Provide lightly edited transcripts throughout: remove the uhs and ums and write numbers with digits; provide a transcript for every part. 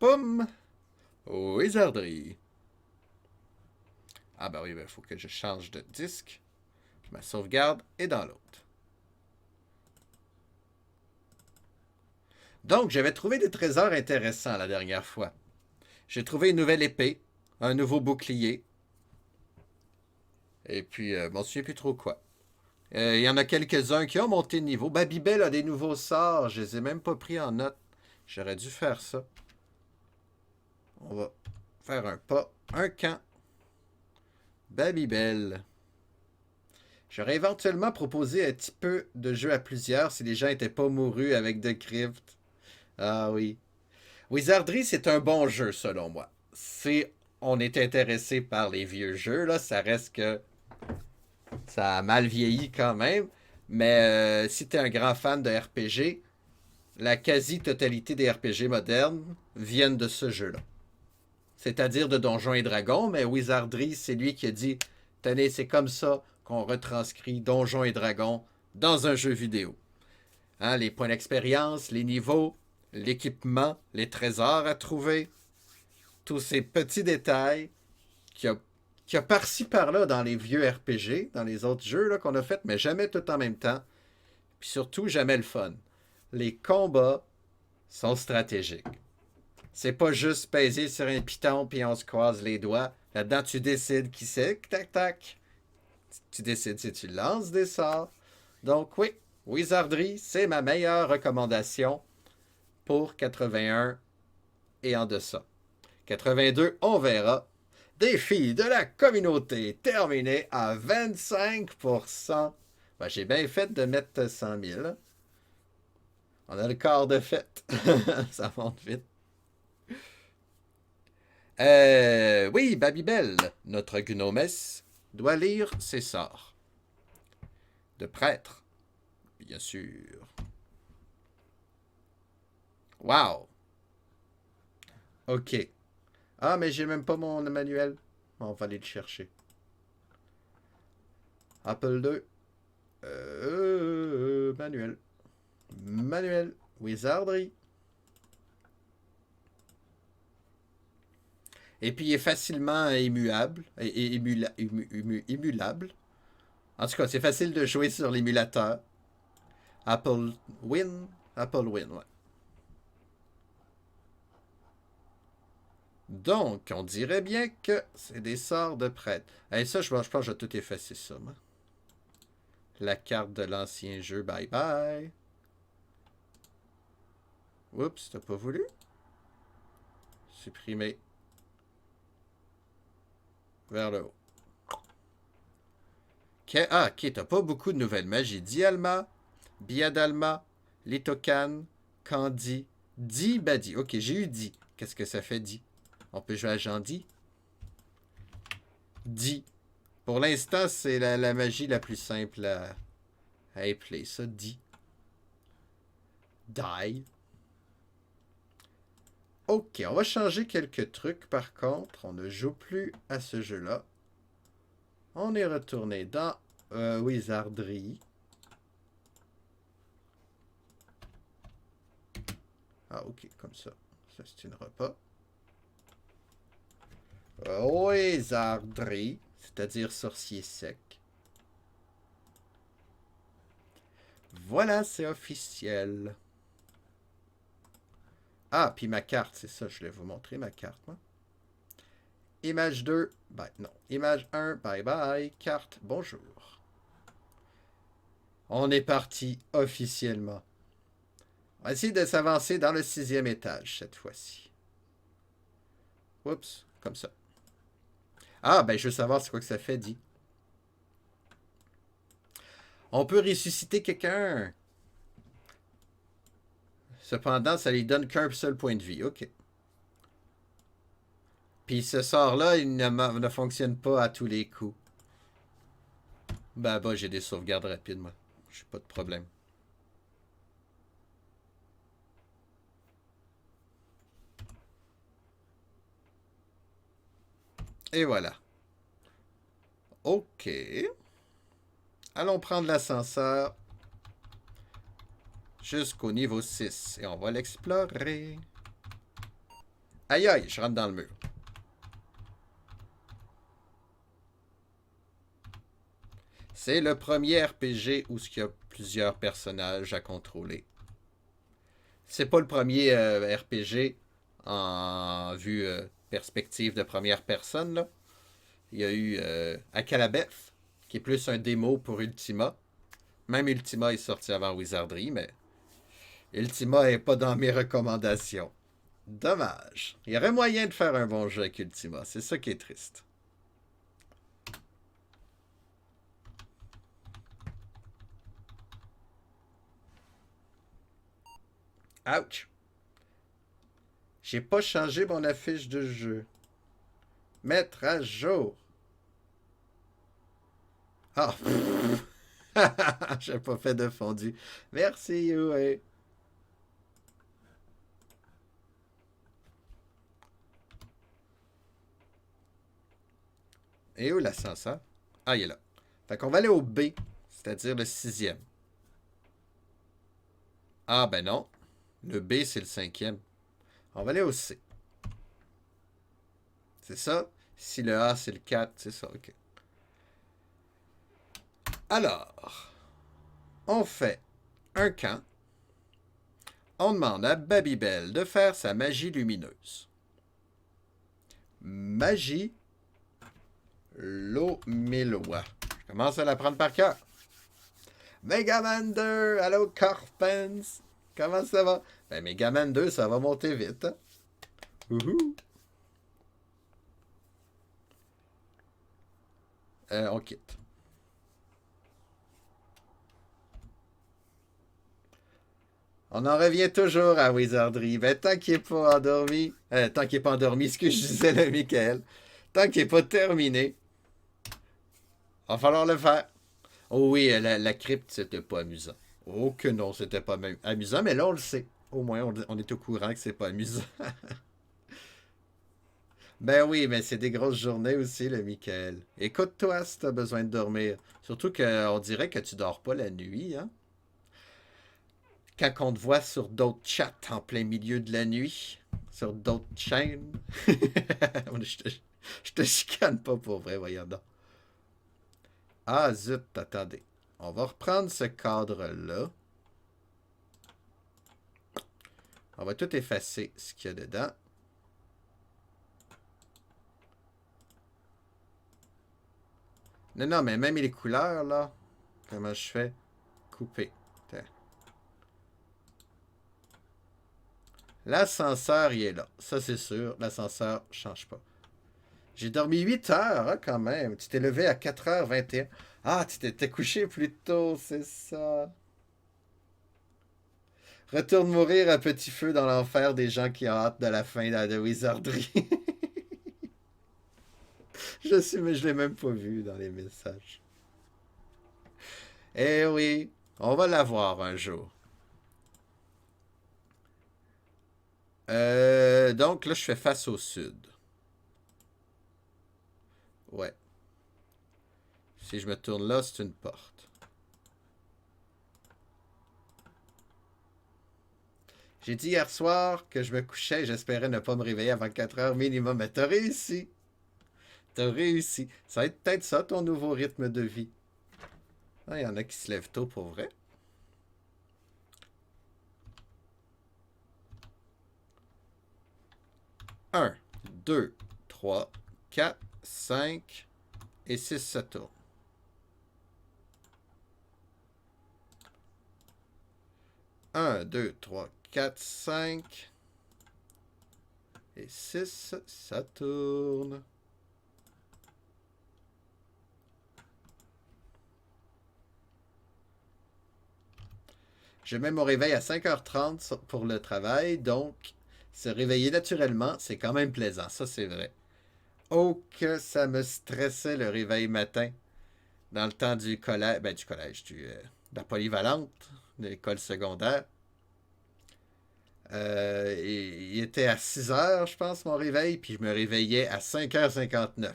Poum! Wizardry. Ah ben oui, il faut que je change de disque. Ma sauvegarde est dans l'autre. Donc, j'avais trouvé des trésors intéressants la dernière fois. J'ai trouvé une nouvelle épée, un nouveau bouclier, et puis, je m'en souviens plus trop quoi. Il y en a quelques-uns qui ont monté de niveau. Babybel a des nouveaux sorts, je les ai même pas pris en note. J'aurais dû faire ça. On va faire un pas, un camp. Babybel. J'aurais éventuellement proposé un petit peu de jeu à plusieurs si les gens n'étaient pas mourus avec The Crypt. Ah oui. Wizardry, c'est un bon jeu selon moi. Si on est intéressé par les vieux jeux, là, ça reste que ça a mal vieilli quand même. Mais si tu es un grand fan de RPG, la quasi-totalité des RPG modernes viennent de ce jeu-là. C'est-à-dire de Donjons et Dragons, mais Wizardry, c'est lui qui a dit tenez, c'est comme ça qu'on retranscrit Donjons et Dragons dans un jeu vidéo. Hein, les points d'expérience, les niveaux, l'équipement, les trésors à trouver, tous ces petits détails qu'il y a par-ci par-là dans les vieux RPG, dans les autres jeux qu'on a fait, mais jamais tout en même temps. Puis surtout, jamais le fun. Les combats sont stratégiques. C'est pas juste peser sur un piton puis on se croise les doigts. Là-dedans, tu décides qui c'est. Tac, tac. Tu décides si tu lances des sorts. Donc oui, Wizardry, c'est ma meilleure recommandation pour 81 et en deçà. 82, on verra. Défi de la communauté terminé à 25%. Ben, j'ai bien fait de mettre 100 000. On a le quart de fête. Ça monte vite. Oui, Babybel, notre gnomesse, doit lire ses sorts. De prêtre, bien sûr. Wow! OK. Ah, mais j'ai même pas mon manuel. On va aller le chercher. Apple 2. Manuel. Manuel. Wizardry. Et puis, il est facilement émulable. Émulable. En tout cas, c'est facile de jouer sur l'émulateur. Apple Win. Apple Win, ouais. Donc, on dirait bien que c'est des sorts de prêtre. Et ça, je pense que je vais tout effacer ça, moi. La carte de l'ancien jeu, bye bye. Oups, t'as pas voulu? Supprimer. Vers le haut. Ah, ok, t'as pas beaucoup de nouvelles magies. Dialma, Biadalma, Litokan, Candy, Di, Badi. Ok, j'ai eu Di. Qu'est-ce que ça fait, Di? On peut jouer à Jean-Di? Di. Pour l'instant, c'est la magie la plus simple à épeler. Ça, Di. Die. Ok, on va changer quelques trucs par contre. On ne joue plus à ce jeu-là. On est retourné dans Wizardry. Ah, ok, comme ça. Ça, c'est une repas. Wizardry, c'est-à-dire sorcier sec. Voilà, c'est officiel. Ah, puis ma carte, c'est ça, je vais vous montrer ma carte, moi. Image 2, ben non. Image 1, bye bye. Carte, bonjour. On est parti officiellement. On va essayer de s'avancer dans le 6e étage cette fois-ci. Oups, comme ça. Ah, ben je veux savoir c'est quoi que ça fait, dit. On peut ressusciter quelqu'un. Cependant, ça lui donne qu'un seul point de vie. OK. Puis ce sort-là, il ne fonctionne pas à tous les coups. Ben, bah, j'ai des sauvegardes rapides, moi. J'ai pas de problème. Et voilà. OK. Allons prendre l'ascenseur jusqu'au niveau 6 et on va l'explorer. Aïe aïe, je rentre dans le mur. C'est le premier RPG où il y a plusieurs personnages à contrôler. C'est pas le premier RPG en vue perspective de première personne, là. Il y a eu Akalabeth, qui est plus un démo pour Ultima. Même Ultima est sorti avant Wizardry, mais Ultima est pas dans mes recommandations. Dommage. Il y aurait moyen de faire un bon jeu avec Ultima. C'est ça qui est triste. Ouch. J'ai pas changé mon affiche de jeu. Mettre à jour. Ah. J'ai pas fait de fondu. Merci, ouais. Et où l'ascenseur? Ah, il est là. Fait qu'on va aller au B, c'est-à-dire le sixième. Ah, ben non. Le B, c'est le cinquième. On va aller au C. C'est ça? Si le A, c'est le 4, c'est ça, ok. Alors, on fait un camp. On demande à Babybel de faire sa magie lumineuse. Magie Loméloa. Je commence à l'apprendre par cœur. Megaman 2, allô Carpens. Comment ça va? Ben Megaman 2, ça va monter vite. Hein? Ouhou. On quitte. On en revient toujours à Wizardry. Ben, tant qu'il n'est pas endormi. Tant qu'il n'est pas endormi, ce que je disais là, Michael. Tant qu'il n'est pas terminé. Va falloir le faire. Oh oui, la crypte, c'était pas amusant. Oh que non, c'était pas même amusant, mais là, on le sait. Au moins, on est au courant que c'est pas amusant. Ben oui, mais c'est des grosses journées aussi, le Michael. Écoute-toi si t'as besoin de dormir. Surtout qu'on dirait que tu dors pas la nuit, hein? Quand on te voit sur d'autres chats en plein milieu de la nuit, sur d'autres chaînes. Je te chicane pas pour vrai, voyons donc. Ah zut, attendez. On va reprendre ce cadre-là. On va tout effacer ce qu'il y a dedans. Non, non, mais même les couleurs, là. Comment je fais? Couper. L'ascenseur, il est là. Ça, c'est sûr. L'ascenseur ne change pas. J'ai dormi 8 heures, hein, quand même. Tu t'es levé à 4h21. Ah, tu t'étais couché plus tôt, c'est ça. Retourne mourir à petit feu dans l'enfer des gens qui ont hâte de la fin de Wizardry. Je suis, mais je l'ai même pas vu dans les messages. Eh oui, on va l'avoir un jour. Donc là, je fais face au sud. Ouais. Si je me tourne là, c'est une porte. J'ai dit hier soir que je me couchais et j'espérais ne pas me réveiller avant 4 heures minimum. Mais t'as réussi. T'as réussi. Ça va être peut-être ça ton nouveau rythme de vie. Ah, il y en a qui se lèvent tôt pour vrai. Un, 2, 3, 4, 5 et 6 ça tourne. 1, 2, 3, 4, 5 et 6 ça tourne. Je mets mon réveil à 5h30 pour le travail, donc se réveiller naturellement, c'est quand même plaisant, ça c'est vrai. Oh que ça me stressait le réveil matin dans le temps du collège, ben du collège, de la polyvalente, de l'école secondaire. Il était à 6h, je pense, mon réveil, puis je me réveillais à 5h59,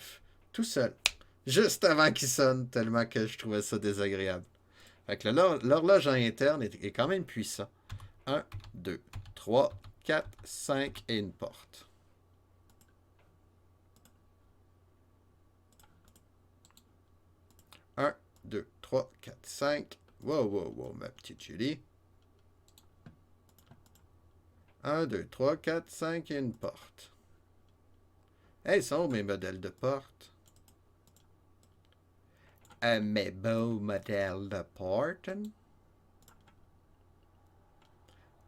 tout seul, juste avant qu'il sonne, tellement que je trouvais ça désagréable. Fait que l'horloge interne est quand même puissant. 1, 2, 3, 4, 5 et une porte. 1, 2, 3, 4, 5. Wow, wow, wow, ma petite Julie. 1, 2, 3, 4, 5 et une porte. Hey, sont où mes modèles de porte? Mes beaux modèles de porte.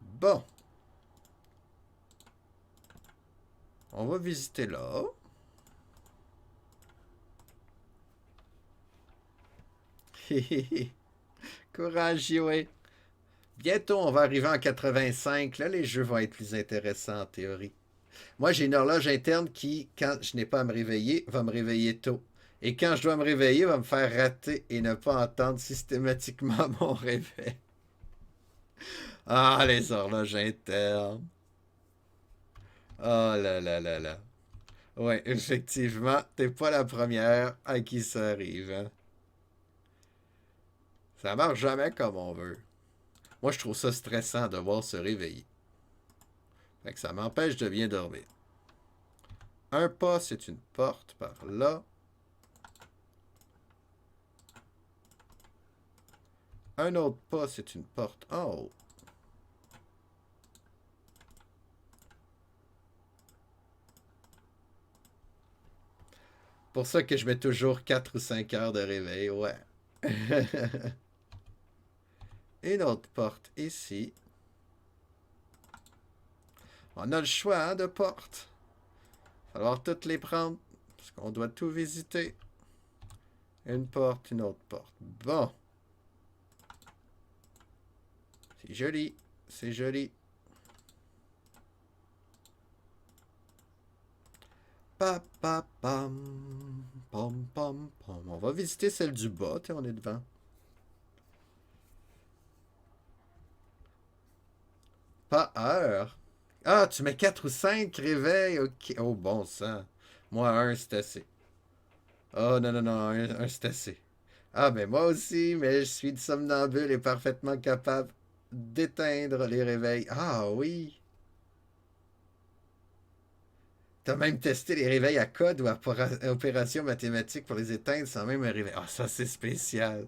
Bon. On va visiter là. Courage, ouais. Bientôt, on va arriver en 85. Là, les jeux vont être plus intéressants en théorie. Moi, j'ai une horloge interne qui, quand je n'ai pas à me réveiller, va me réveiller tôt. Et quand je dois me réveiller, va me faire rater et ne pas entendre systématiquement mon réveil. Ah, les horloges internes. Oh là là là là. Ouais, effectivement, t'es pas la première à qui ça arrive, hein. Ça marche jamais comme on veut. Moi, je trouve ça stressant de voir se réveiller. Fait que ça m'empêche de bien dormir. Un pas, c'est une porte par là. Un autre pas, c'est une porte en haut. Pour ça que je mets toujours 4 ou 5 heures de réveil, ouais. Une autre porte ici. On a le choix, hein, de portes. Il va falloir toutes les prendre. Parce qu'on doit tout visiter. Une porte, une autre porte. Bon. C'est joli. C'est joli. Pa, pa, pam. Pom, pom, pom. On va visiter celle du bas. On est devant. Pas heure. Ah, tu mets 4 ou 5 réveils. Ok. Oh, bon sang. Moi, un, c'est assez. Oh, non, non, non. Un, c'est assez. Ah, mais moi aussi, mais je suis de somnambule et parfaitement capable d'éteindre les réveils. Ah oui. T'as même testé les réveils à code ou à opération mathématique pour les éteindre sans même un réveil. Ah, ça, c'est spécial.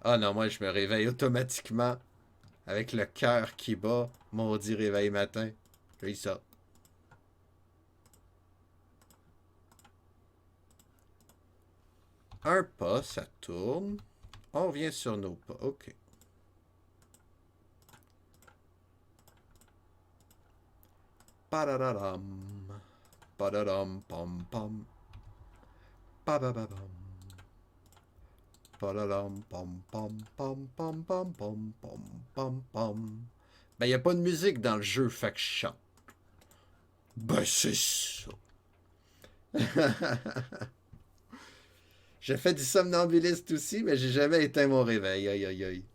Ah non, moi, je me réveille automatiquement avec le cœur qui bat. Maudit réveil matin. J'ai ça. Un pas, ça tourne. On revient sur nos pas. OK. Padadadam. Padadam, pam, pam. Padadadam. Padadam, pam, pam, pam, pam, pam, pam, pam, pam, pam. Ben, y a pas de musique dans le jeu, fait que je chante. Ben, c'est ça. J'ai fait du somnambuliste aussi, mais j'ai jamais éteint mon réveil. Aïe, aïe, aïe.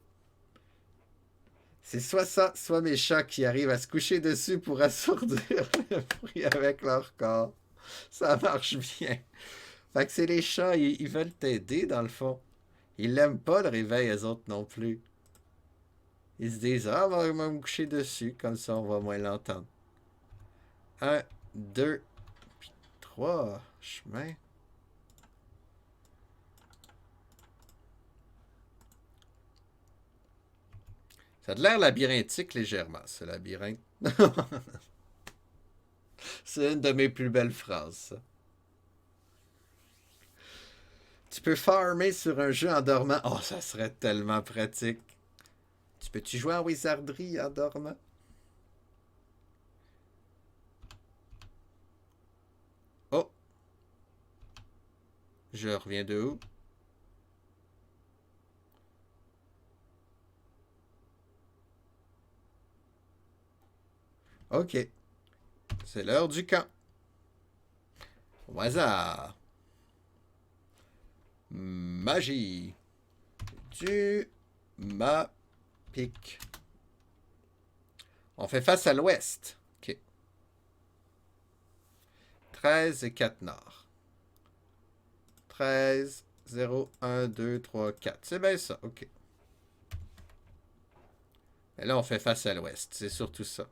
C'est soit ça, soit mes chats qui arrivent à se coucher dessus pour assourdir le bruit avec leur corps. Ça marche bien. Fait que c'est les chats, ils veulent t'aider dans le fond. Ils l'aiment pas le réveil, eux autres non plus. Ils se disent, ah, on va me coucher dessus, comme ça on va moins l'entendre. Un, deux, puis trois. Chemin. Ça a l'air labyrinthique légèrement, ce labyrinthe. C'est une de mes plus belles phrases, ça. Tu peux farmer sur un jeu en dormant. Oh, ça serait tellement pratique. Tu peux-tu jouer en wizardry en dormant? Oh, je reviens de où? Ok, c'est l'heure du camp. Au hasard. Magie. Du ma pique. On fait face à l'ouest. Ok. 13 et 4 nord. 13, 0, 1, 2, 3, 4. C'est bien ça, ok. Et là, on fait face à l'ouest. C'est surtout ça.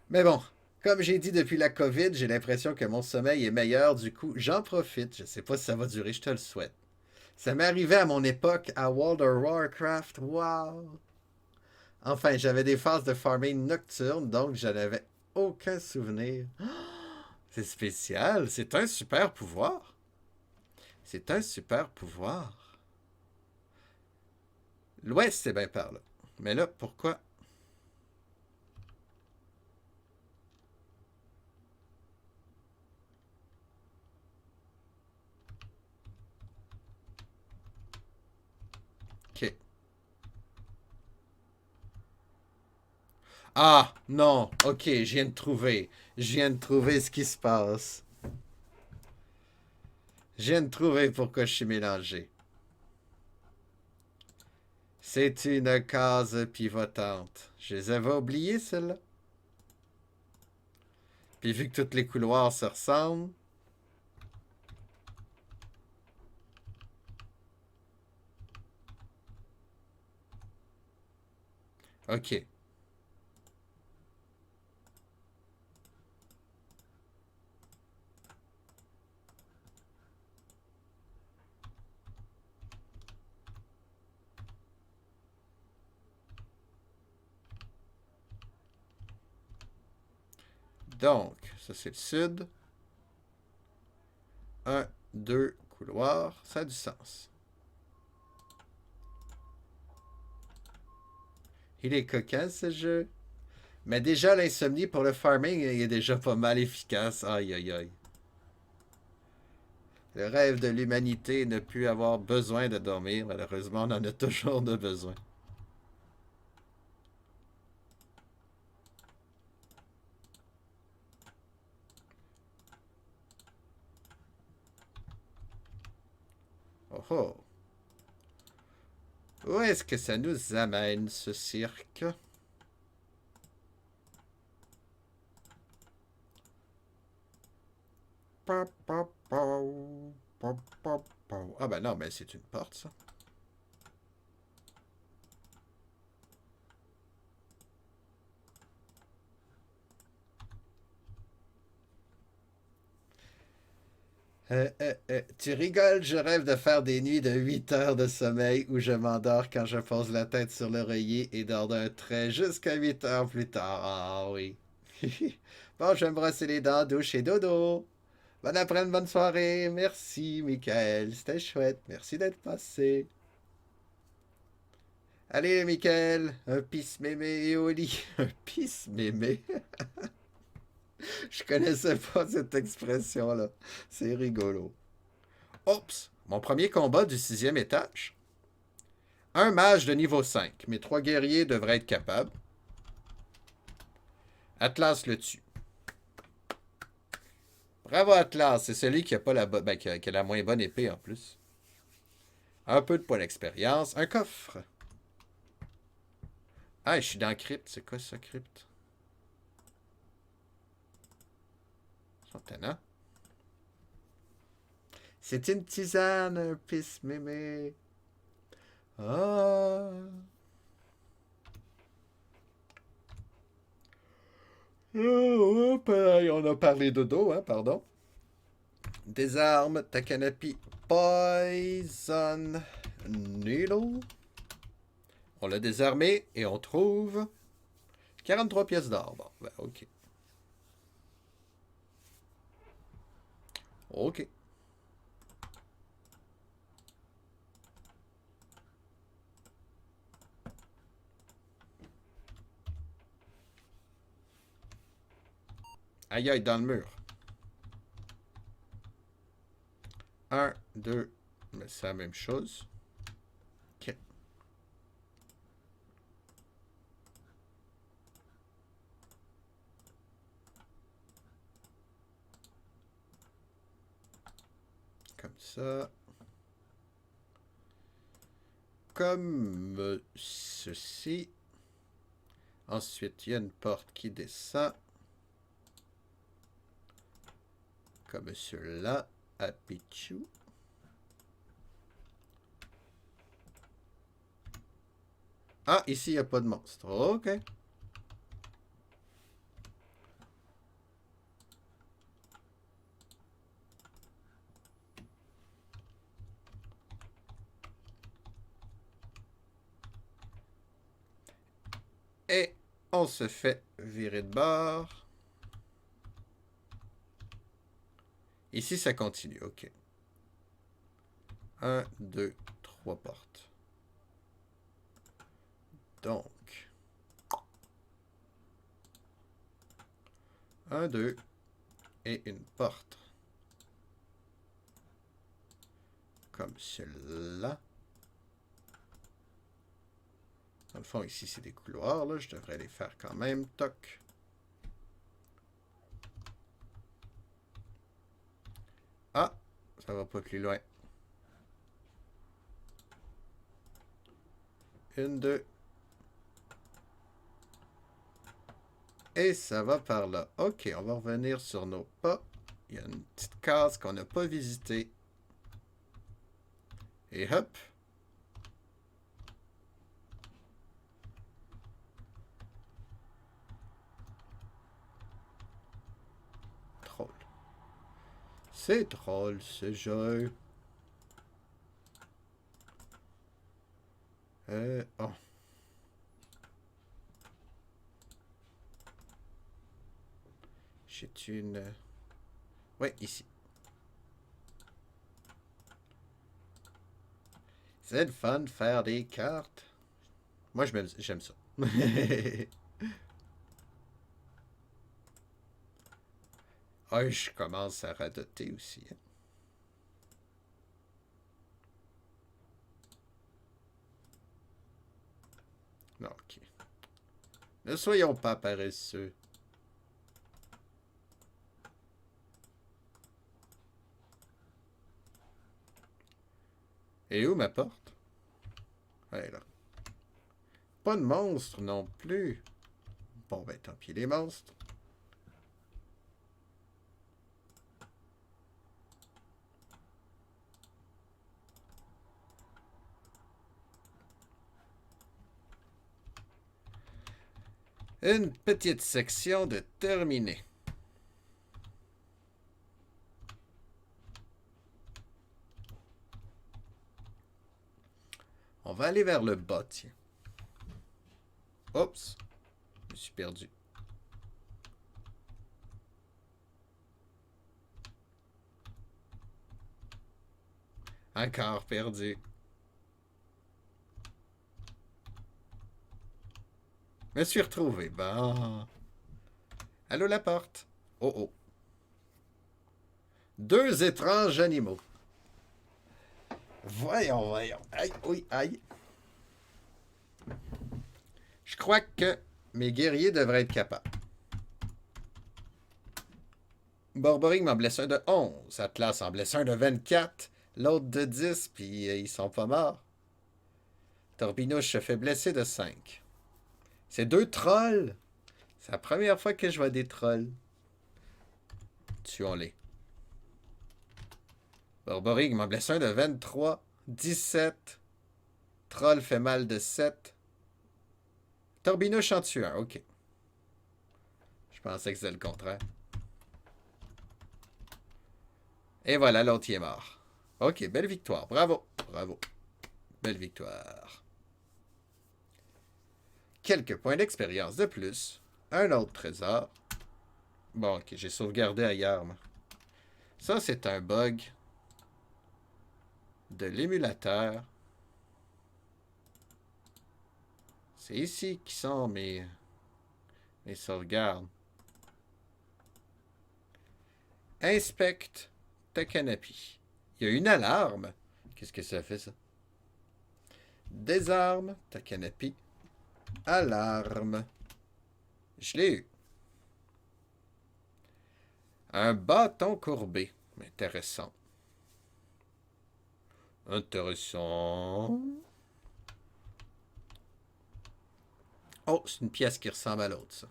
Mais bon, comme j'ai dit depuis la COVID, j'ai l'impression que mon sommeil est meilleur, du coup, j'en profite. Je sais pas si ça va durer, je te le souhaite. Ça m'est arrivé à mon époque à World of Warcraft. Wow! Enfin, j'avais des phases de farming nocturne, donc je n'avais aucun souvenir. C'est spécial, c'est un super pouvoir. C'est un super pouvoir. L'Ouest, c'est bien par là. Mais là, pourquoi? Ok. Ah, non. Ok, je viens de trouver. Je viens de trouver ce qui se passe. Je viens de trouver pourquoi je suis mélangé. C'est une case pivotante. Je les avais oubliées, celles-là. Puis vu que tous les couloirs se ressemblent. Ok. Donc, ça c'est le sud. Un, deux couloirs. Ça a du sens. Il est cocasse ce jeu. Mais déjà, l'insomnie pour le farming est déjà pas mal efficace. Aïe aïe aïe. Le rêve de l'humanité ne plus avoir besoin de dormir. Malheureusement, on en a toujours de besoin. Oh oh. Où est-ce que ça nous amène, ce cirque? Ah ben non, mais c'est une porte, ça. Tu rigoles, je rêve de faire des nuits de 8 heures de sommeil où je m'endors quand je pose la tête sur l'oreiller et dors d'un trait jusqu'à 8 heures plus tard. Ah oui. Bon, je vais me brosser les dents, douche et dodo. Bon après-midi, bonne soirée. Merci, Michael. C'était chouette. Merci d'être passé. Allez, Michael, un pisse mémé au lit. Un pisse mémé. Je connaissais pas cette expression-là. C'est rigolo. Oups! Mon premier combat du sixième étage. Un mage de niveau 5. Mes trois guerriers devraient être capables. Atlas le tue. Bravo Atlas, c'est celui qui a pas la qui a la moins bonne épée en plus. Un peu de points d'expérience. Un coffre. Ah, je suis dans crypte. C'est quoi ça, crypte? Santana. C'est une tisane, un pisse mémé. Ah. Oh, on a parlé de dos, hein, pardon. Désarme Takanapi Poison Needle. On l'a désarmé et on trouve 43 pièces d'or. Bon, ben, ok. Ok. Aïe aïe dans le mur. Un, deux. Mais c'est la même chose. Ok. Comme ça. Comme ceci. Ensuite, il y a une porte qui descend. Comme celui-là. À Pichou. Ah, ici, il n'y a pas de monstre. Ok. On se fait virer de bord. Ici, ça continue. OK. 1, 2, 3 portes. Donc, 1, 2 et une porte. Comme celle-là. Dans le fond, ici, c'est des couloirs. Là. Je devrais les faire quand même. Toc. Ah, ça va pas plus loin. 1, 2. Et ça va par là. OK, on va revenir sur nos pas. Il y a une petite case qu'on n'a pas visitée. Et hop. Drôle. C'est drôle ce jeu. Oh. J'ai une... Oui, ici. C'est le fun de faire des cartes. Moi, j'aime ça. Ah, je commence à radoter aussi. Hein. Non, ok. Ne soyons pas paresseux. Et où ma porte? Ouais, là. Pas de monstres non plus. Bon, ben tant pis les monstres. Une petite section de terminé. On va aller vers le bas, tiens. Oups, je me suis perdu. Encore perdu. Me suis retrouvé. Bon. Allô la porte. Oh oh. Deux étranges animaux. Voyons, voyons. Aïe, oui, aïe. Je crois que mes guerriers devraient être capables. Borborig m'en blesse un de 11. Atlas en blesse un de 24. L'autre de 10, puis ils sont pas morts. Torbinouche se fait blesser de 5. C'est deux trolls. C'est la première fois que je vois des trolls. Tuons-les. Borborig m'en blesse un de 23. 17. Troll fait mal de 7. Torbinouche en tue un. OK. Je pensais que c'était le contraire. Et voilà, l'autre est mort. OK, belle victoire. Bravo. Bravo. Belle victoire. Quelques points d'expérience de plus. Un autre trésor. Bon, OK, j'ai sauvegardé ailleurs. Moi. Ça, c'est un bug de l'émulateur. C'est ici qui sont mes sauvegardes. Inspecte ta canopie. Il y a une alarme. Qu'est-ce que ça fait, ça? Désarme ta canopie. Alarme. Je l'ai eu. Un bâton courbé. Intéressant. Intéressant. Oh, c'est une pièce qui ressemble à l'autre, ça.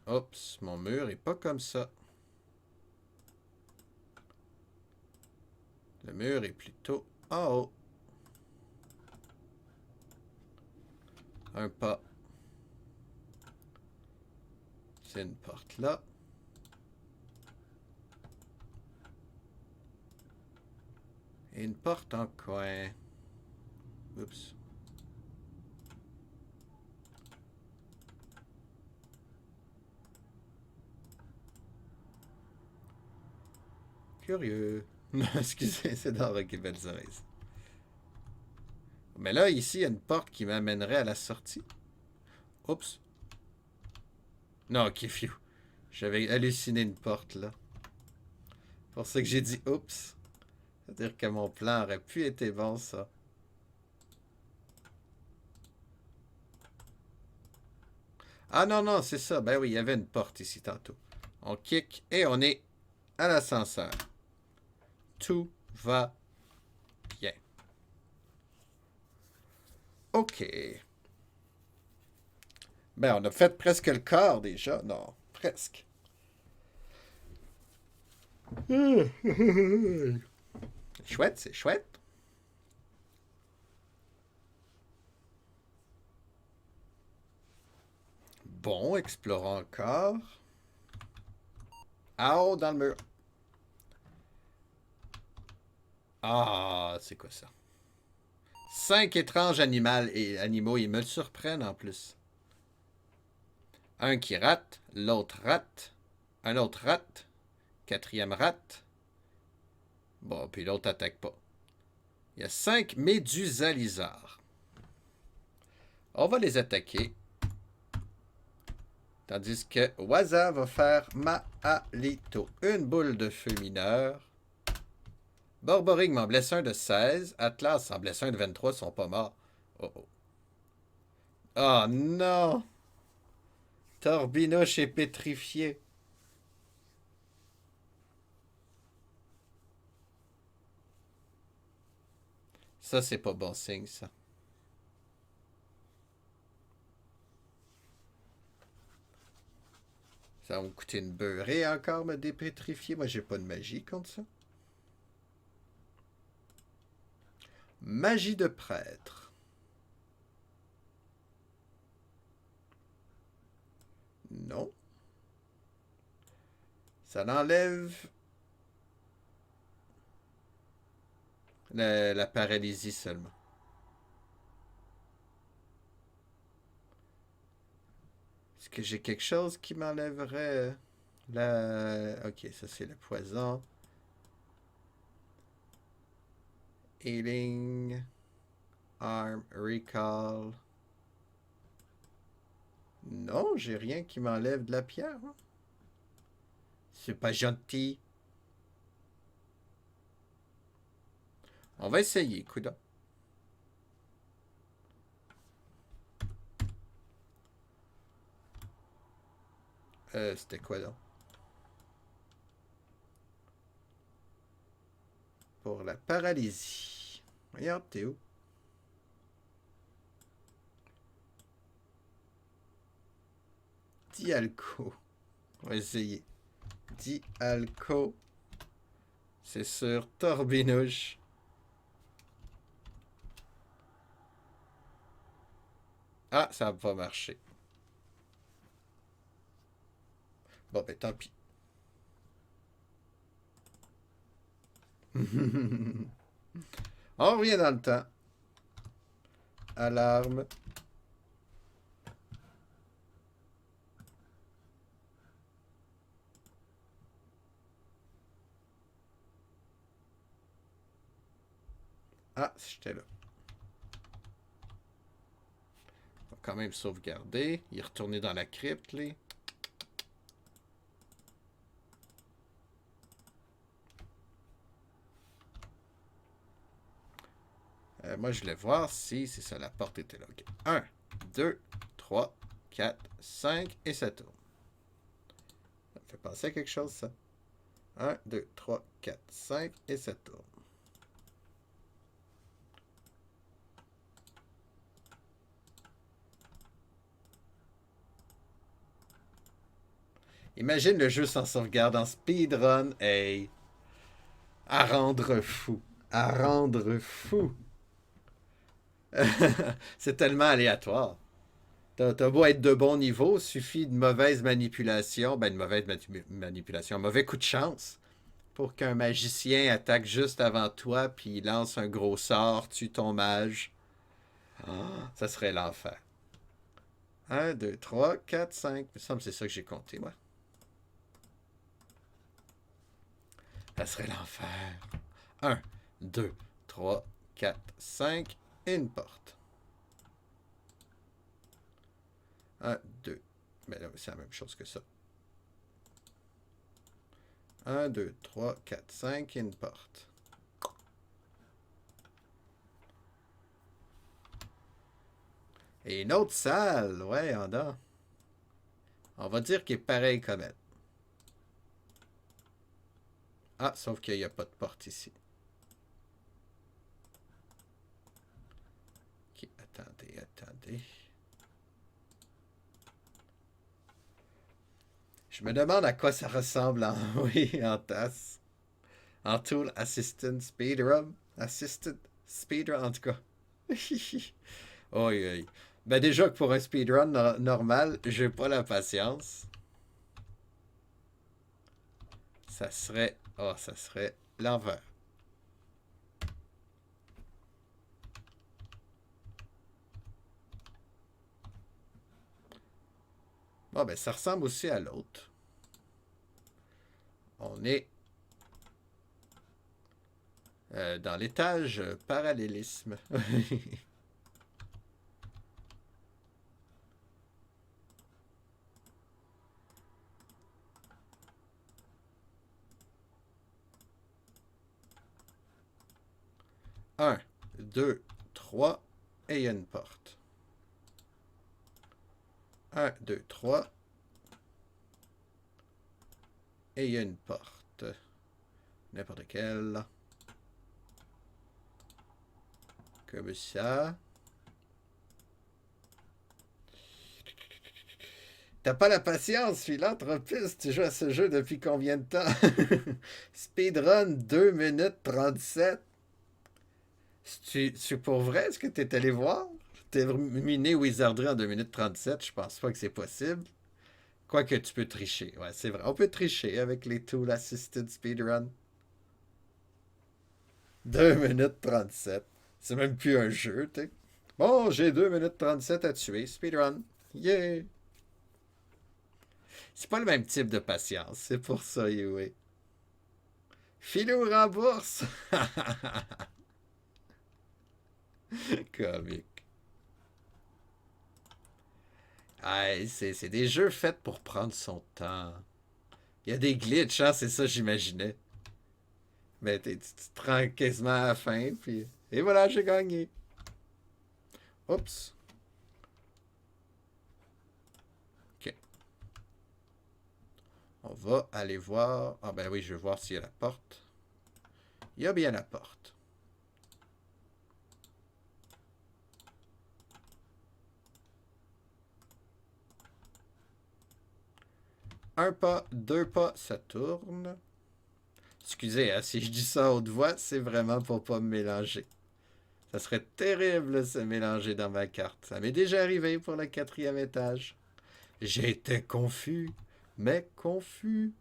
Oups, mon mur est pas comme ça. Le mur est plutôt en haut. Un pas. C'est une porte là. Et une porte en coin. Oups. Curieux. Excusez, c'est dans Rocky Balzarez. Mais là, ici, il y a une porte qui m'amènerait à la sortie. Oups. Non, ok, phew. J'avais halluciné une porte, là. Pour ça que j'ai dit oups. C'est-à-dire que mon plan aurait pu être bon, ça. Ah non, non, c'est ça. Ben oui, il y avait une porte ici tantôt. On kick et on est à l'ascenseur. Tout va bien. OK. Ben, on a fait presque le quart déjà. Non, presque. Chouette, c'est chouette. Bon, explorons encore. Ah, oh, dans le mur. Ah, c'est quoi ça? 5 étranges animaux, ils me surprennent en plus. Un qui rate, l'autre rate, un autre rate, quatrième rate. Bon, puis l'autre attaque pas. Il y a 5 médusalisards. On va les attaquer. Tandis que Waza va faire Maalito. Une boule de feu mineur. Borborig m'en blesse un de 16. Atlas en blesse un de 23. Ils sont pas morts. Oh oh. Oh non! Torbinoche est pétrifié. Ça, c'est pas bon signe, ça. Ça va me coûter une beurrée encore, me dépétrifier. Moi, j'ai pas de magie contre ça. Magie de prêtre. Non. Ça l'enlève la paralysie seulement. Est-ce que j'ai quelque chose qui m'enlèverait la... Ok, ça c'est le poison. Healing. Arm. Recall. Non, j'ai rien qui m'enlève de la pierre. Hein. C'est pas gentil. On va essayer, coudonc. C'était quoi donc? Pour la paralysie. Regarde, t'es où? Dialco. On va essayer. Dialco. C'est sur Torbinouche. Ah, ça n'a pas marché. Bon, ben tant pis. On revient dans le temps. Alarme. Ah, j'étais là. On va quand même sauvegarder. Il est retourné dans la crypte, là. Moi, je voulais voir si c'est ça, la porte était là. Okay. 1, 2, 3, 4, 5 et ça tourne. Ça me fait penser à quelque chose, ça. 1, 2, 3, 4, 5 et ça tourne. Imagine le jeu sans sauvegarde en speedrun. Hey! À rendre fou. À rendre fou. C'est tellement aléatoire. T'as beau être de bon niveau, suffit de mauvaise manipulation, ben de mauvaise manipulation, un mauvais coup de chance pour qu'un magicien attaque juste avant toi, puis il lance un gros sort, tue ton mage. Ah, ça serait l'enfer. Un, 2, 3, 4, 5. Il me semble que c'est ça que j'ai compté, moi. Ça serait l'enfer. Un, 2, 3, 4, 5. Et une porte. Un, 2. Mais là, c'est la même chose que ça. Un, 2, 3, 4, 5. Et une porte. Et une autre salle. Ouais, en a. On va dire qu'il est pareil comme elle. Ah, sauf qu'il n'y a pas de porte ici. Ok, attendez. Je me demande à quoi ça ressemble en, oui, en tasse. En tool assistant speedrun. Assistant speedrun, en tout cas. Oui. Ben déjà que pour un speedrun normal, j'ai pas la patience. Ça serait... Oh, ça serait l'envers. Bon, ben ça ressemble aussi à l'autre. On est dans l'étage parallélisme. Un, 2, 3, et il y a une porte. Un, 2, 3, et il y a une porte. N'importe quelle. Comme ça. T'as pas la patience, philanthropiste. Tu joues à ce jeu depuis combien de temps? Speedrun 2 minutes 37. C'est pour vrai? Est-ce que t'es allé voir? Terminer Wizardry en 2 minutes 37, je pense pas que c'est possible. Quoique tu peux tricher. Ouais, c'est vrai. On peut tricher avec les Tool Assisted Speedrun. 2 minutes 37. C'est même plus un jeu, tu. Bon, j'ai 2 minutes 37 à tuer. Speedrun. Yeah! C'est pas le même type de patience. C'est pour ça, Yui. Philou rembourse! Comique. Ah, c'est des jeux faits pour prendre son temps. Il y a des glitches, hein, c'est ça j'imaginais. Mais tu te rends quasiment à la fin, puis... Et voilà, j'ai gagné. Oups. Ok. On va aller voir... Ah ben oui, je vais voir s'il y a la porte. Il y a bien la porte. Un pas, deux pas, ça tourne. Excusez, hein, si je dis ça à haute voix, c'est vraiment pour pas me mélanger. Ça serait terrible de se mélanger dans ma carte. Ça m'est déjà arrivé pour le 4e étage. J'étais confus, mais confus.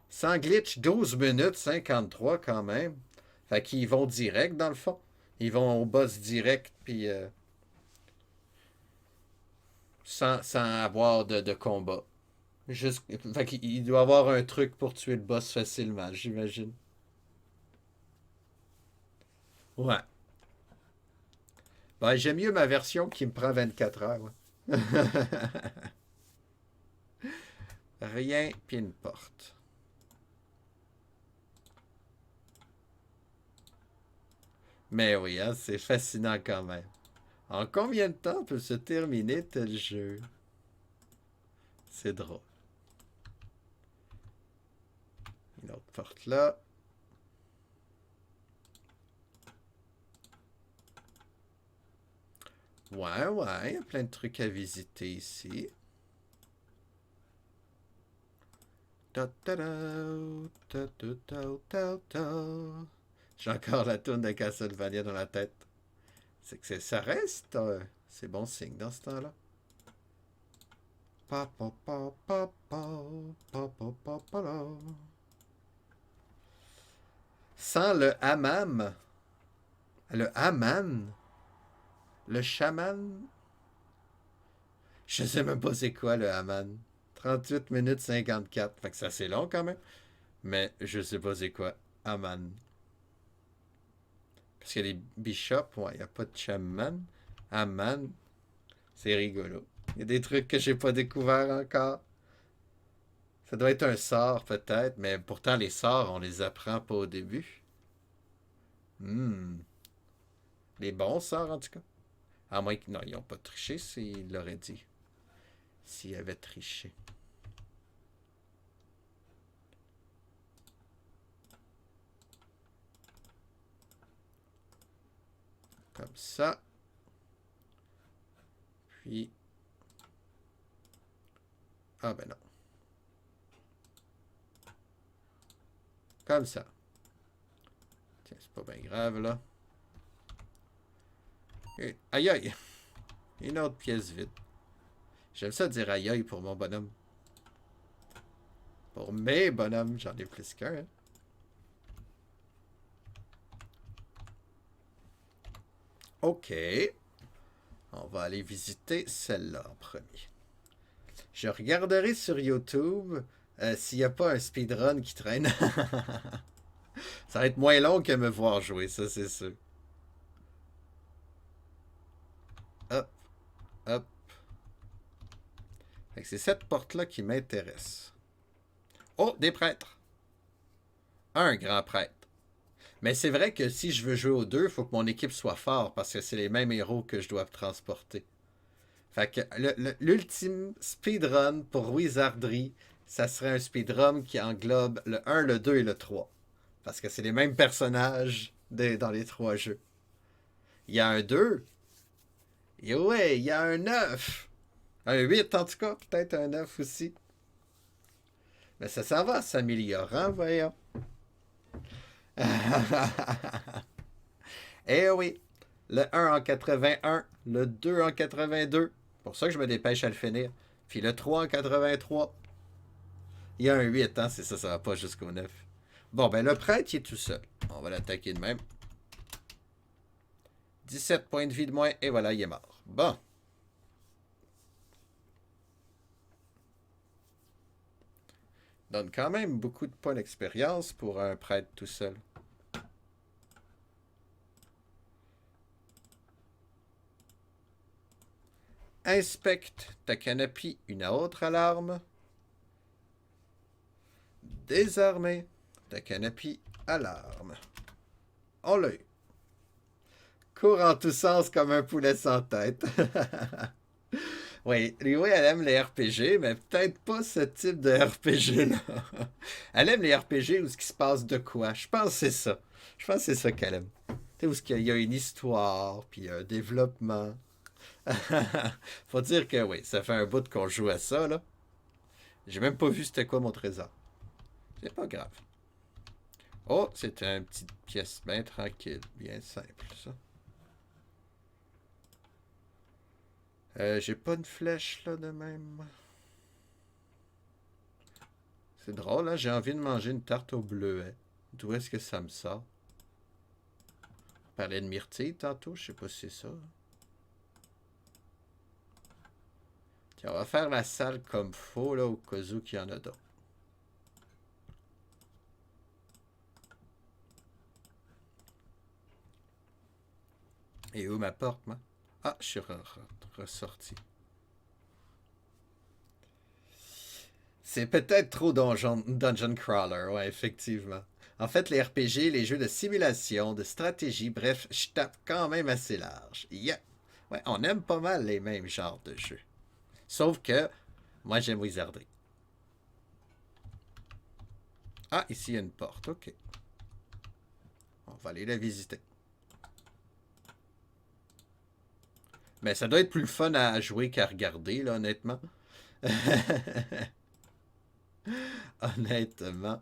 Sans glitch, 12 minutes 53 quand même. Fait qu'ils vont direct dans le fond. Ils vont au boss direct, puis sans avoir de combat. Juste, fait qu'il doit avoir un truc pour tuer le boss facilement, j'imagine. Ouais. Ben, j'aime mieux ma version qui me prend 24 heures. Ouais. Rien, puis une porte. Mais oui, hein, c'est fascinant quand même. En combien de temps peut se terminer tel jeu? C'est drôle. Une autre porte là. Ouais, il y a plein de trucs à visiter ici. Ta ta ta ta ta ta ta ta. J'ai encore la tourne de Castlevania dans la tête. C'est que ça reste. C'est bon signe dans ce temps-là. Pa, pa, pa, pa, pa, pa, pa, pa, pa, la. Sans le hammam. Le hammam. Le chaman. Je sais même pas c'est quoi le hammam. 38 minutes 54. Fait que c'est assez long quand même. Mais je sais pas c'est quoi. Haman. Parce qu'il y a des bishops, ouais, il n'y a pas de chaman. Haman. C'est rigolo. Il y a des trucs que j'ai pas découverts encore. Ça doit être un sort peut-être, mais pourtant les sorts, on les apprend pas au début. Hmm. Les bons sorts en tout cas. À moins que. Non, ils n'ont pas triché s'ils l'auraient dit. S'ils avaient triché. Comme ça. Puis. Ah ben non. Comme ça. Tiens, c'est pas bien grave là. Et, aïe aïe. Une autre pièce vide. J'aime ça dire aïe aïe pour mon bonhomme. Pour mes bonhommes, j'en ai plus qu'un. Hein. Ok. On va aller visiter celle-là en premier. Je regarderai sur YouTube s'il n'y a pas un speedrun qui traîne. Ça va être moins long que me voir jouer, ça c'est sûr. Hop, hop. C'est cette porte-là qui m'intéresse. Oh, des prêtres. Un grand prêtre. Mais c'est vrai que si je veux jouer aux deux, il faut que mon équipe soit fort parce que c'est les mêmes héros que je dois transporter. Fait que l'ultime speedrun pour Wizardry, ça serait un speedrun qui englobe le 1, le 2 et le 3. Parce que c'est les mêmes personnages dans les trois jeux. Il y a un 2. Et ouais, il y a un 9. Un 8 en tout cas, peut-être un 9 aussi. Mais ça s'en va s'améliorant, voyons. Eh oui, le 1 en 81, le 2 en 82. Pour ça que je me dépêche à le finir. Puis le 3 en 83. Il y a un 8, hein, c'est ça, ça va pas jusqu'au 9. Bon, ben le prêtre, il est tout seul. On va l'attaquer de même. 17 points de vie de moins, et voilà, il est mort. Bon. Donne quand même beaucoup de points d'expérience pour un prêtre tout seul. Inspecte ta canopie, une autre alarme. Désarmer ta canopie, alarme. On l'a eu. Cours en tous sens comme un poulet sans tête. Oui, Liu, elle aime les RPG, mais peut-être pas ce type de RPG-là. Elle aime les RPG où ce qui se passe de quoi. Je pense que c'est ça. Je pense que c'est ça qu'elle aime. Tu sais, où il y a une histoire, puis un développement. Faut dire que oui, ça fait un bout qu'on joue à ça, là. J'ai même pas vu c'était quoi mon trésor. C'est pas grave. Oh, c'est une petite pièce bien tranquille, bien simple, ça. J'ai pas une flèche là de même. C'est drôle, hein? J'ai envie de manger une tarte au bleuet. D'où est-ce que ça me sort? On parlait de myrtille tantôt, je sais pas si c'est ça. Tiens, on va faire la salle comme faut, là, au cas où qu'il y en a d'autres. Et où ma porte, moi? Ah, je suis ressorti. C'est peut-être trop Dungeon Crawler, ouais, effectivement. En fait, les RPG, les jeux de simulation, de stratégie, bref, je tape quand même assez large. Yeah. Ouais, on aime pas mal les mêmes genres de jeux. Sauf que, moi j'aime Wizardry. Ah, ici il y a une porte, ok. On va aller la visiter. Mais ça doit être plus fun à jouer qu'à regarder, là, honnêtement. Honnêtement.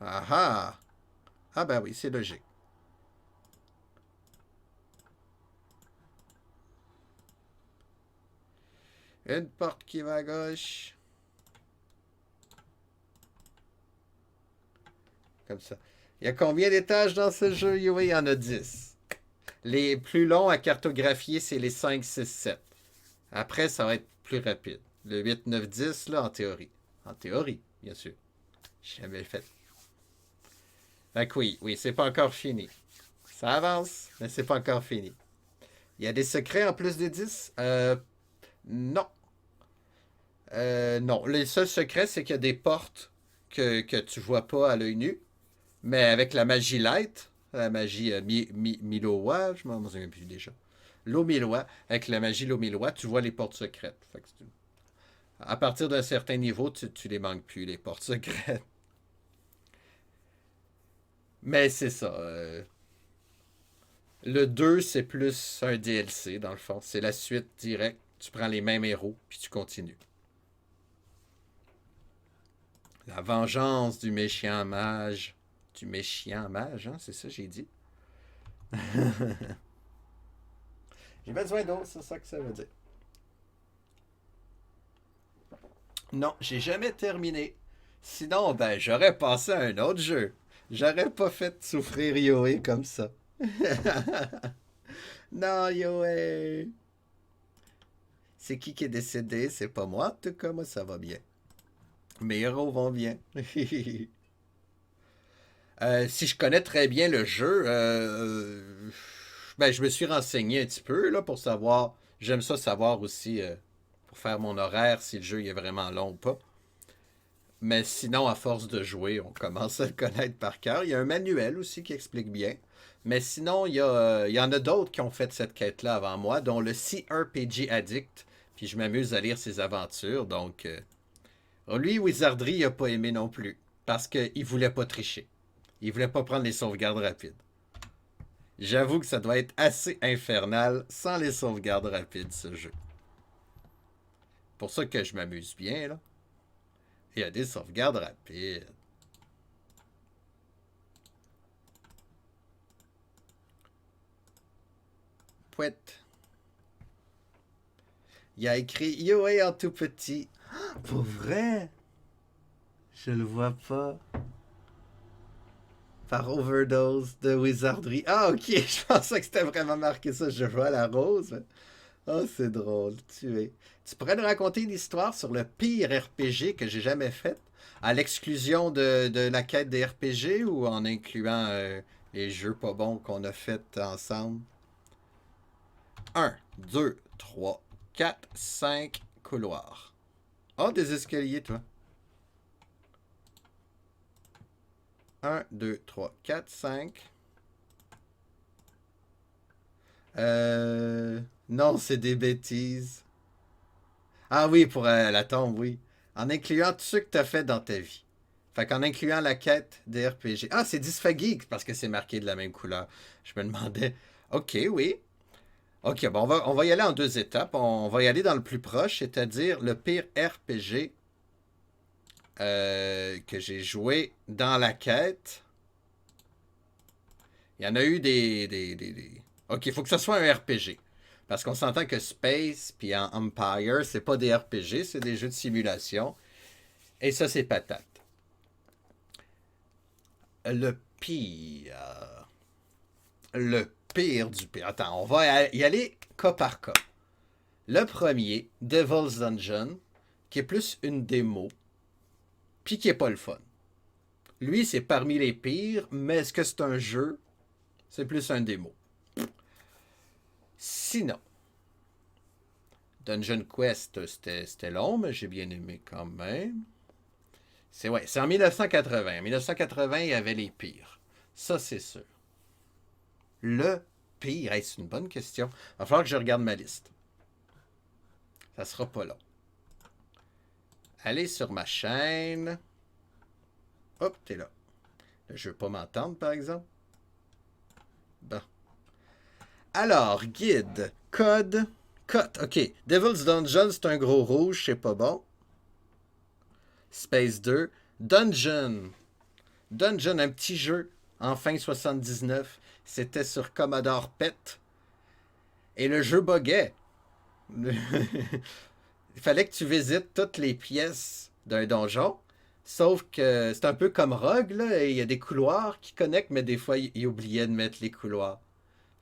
Ah ah! Ah ben oui, c'est logique. Une porte qui va à gauche. Comme ça. Il y a combien d'étages dans ce jeu, Yui? Il y en a 10. Les plus longs à cartographier, c'est les 5, 6, 7. Après, ça va être plus rapide. Le 8, 9, 10, là, en théorie. En théorie, bien sûr. J'ai jamais fait. Fait que oui, oui, c'est pas encore fini. Ça avance, mais c'est pas encore fini. Il y a des secrets en plus des 10? Non. Non. Les seuls secrets, c'est qu'il y a des portes que tu vois pas à l'œil nu. Mais avec la magie light, la magie Miloa, je m'en souviens plus déjà. L'eau Miloa, avec la magie l'eau Miloa, tu vois les portes secrètes. Fait que à partir d'un certain niveau, tu les manques plus, les portes secrètes. Mais c'est ça. Le 2, c'est plus un DLC, dans le fond. C'est la suite directe. Tu prends les mêmes héros, puis tu continues. La vengeance du méchant mage. Du méchant mage, hein? C'est ça que j'ai dit. J'ai besoin d'eau, c'est ça que ça veut dire. Non, j'ai jamais terminé. Sinon, ben, j'aurais passé à un autre jeu. J'aurais pas fait souffrir Yoé comme ça. Non, Yoé. C'est qui est décédé? C'est pas moi. En tout cas, moi, ça va bien. Mes héros vont bien. Si je connais très bien le jeu, ben, je me suis renseigné un petit peu là, pour savoir. J'aime ça savoir aussi pour faire mon horaire si le jeu est vraiment long ou pas. Mais sinon, à force de jouer, on commence à le connaître par cœur. Il y a un manuel aussi qui explique bien. Mais sinon, il y en a d'autres qui ont fait cette quête-là avant moi, dont le CRPG Addict. Puis je m'amuse à lire ses aventures. Donc, lui, Wizardry, il n'a pas aimé non plus. Parce qu'il voulait pas tricher. Il voulait pas prendre les sauvegardes rapides. J'avoue que ça doit être assez infernal sans les sauvegardes rapides, ce jeu. Pour ça que je m'amuse bien, là. Il y a des sauvegardes rapides. Pouette. Il a écrit Yoé en tout petit. Pour vrai? Je le vois pas. Par overdose de wizardry. Ah, ok, je pensais que c'était vraiment marqué ça. Je vois la rose. Oh, c'est drôle, tu es. Tu pourrais nous raconter une histoire sur le pire RPG que j'ai jamais fait, à l'exclusion de la quête des RPG ou en incluant les jeux pas bons qu'on a fait ensemble? Un, 2, 3, 4, 5 couloirs. Oh, des escaliers, toi. Un, 2, 3, 4, 5. Non, c'est des bêtises. Ah oui, pour la tombe, oui. En incluant tout ce que tu as fait dans ta vie. Fait qu'en incluant la quête des RPG. Ah, c'est dysphagique parce que c'est marqué de la même couleur. Je me demandais. Ok, oui. Ok, bon, on va y aller en deux étapes. On va y aller dans le plus proche, c'est-à-dire le pire RPG que j'ai joué dans la quête. Il y en a eu Ok, il faut que ce soit un RPG. Parce qu'on s'entend que Space puis Empire, c'est pas des RPG, c'est des jeux de simulation. Et ça, c'est patate. Le pire. Le pire du pire. Attends, on va y aller cas par cas. Le premier, Devil's Dungeon, qui est plus une démo, puis qui est pas le fun. Lui, c'est parmi les pires, mais est-ce que c'est un jeu? C'est plus un démo. Sinon, Dungeon Quest, c'était long, mais j'ai bien aimé quand même. C'est ouais, c'est en 1980. En 1980, il y avait les pires. Ça, c'est sûr. Le pire, hey, c'est une bonne question. Il va falloir que je regarde ma liste. Ça sera pas long. Allez sur ma chaîne. Hop, t'es là. Je veux pas m'entendre, par exemple. Bon. Alors, guide, code, cut. OK. Devil's Dungeon, c'est un gros rouge, c'est pas bon. Space 2. Dungeon. Dungeon, un petit jeu en fin 79. C'était sur Commodore PET. Et le jeu buguait. Il fallait que tu visites toutes les pièces d'un donjon. Sauf que c'est un peu comme Rogue, là. Il y a des couloirs qui connectent, mais des fois, il oubliait de mettre les couloirs.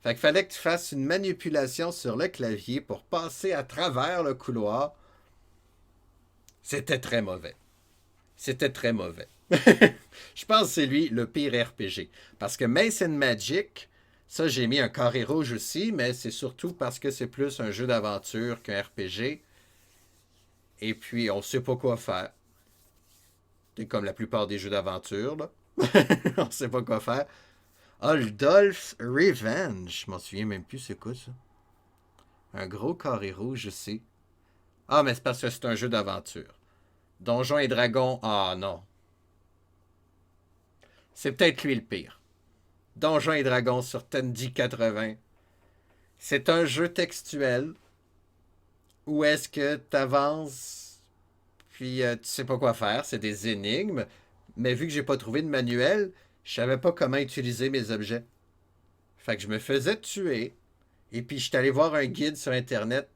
Fait qu'il fallait que tu fasses une manipulation sur le clavier pour passer à travers le couloir. C'était très mauvais. C'était très mauvais. Je pense que c'est lui le pire RPG. Parce que Mace and Magic, ça j'ai mis un carré rouge aussi, mais c'est surtout parce que c'est plus un jeu d'aventure qu'un RPG. Et puis on sait pas quoi faire. C'est comme la plupart des jeux d'aventure, là. On sait pas quoi faire. Aldolf's Revenge. Je m'en souviens même plus c'est quoi ça. Un gros carré rouge aussi. Ah, mais c'est parce que c'est un jeu d'aventure. Donjons et Dragons, ah non. C'est peut-être lui le pire. Donjons et Dragons sur Tandy 80. C'est un jeu textuel où est-ce que tu avances puis tu sais pas quoi faire, c'est des énigmes, mais vu que j'ai pas trouvé de manuel, je savais pas comment utiliser mes objets. Fait que je me faisais tuer et puis je suis allé voir un guide sur internet.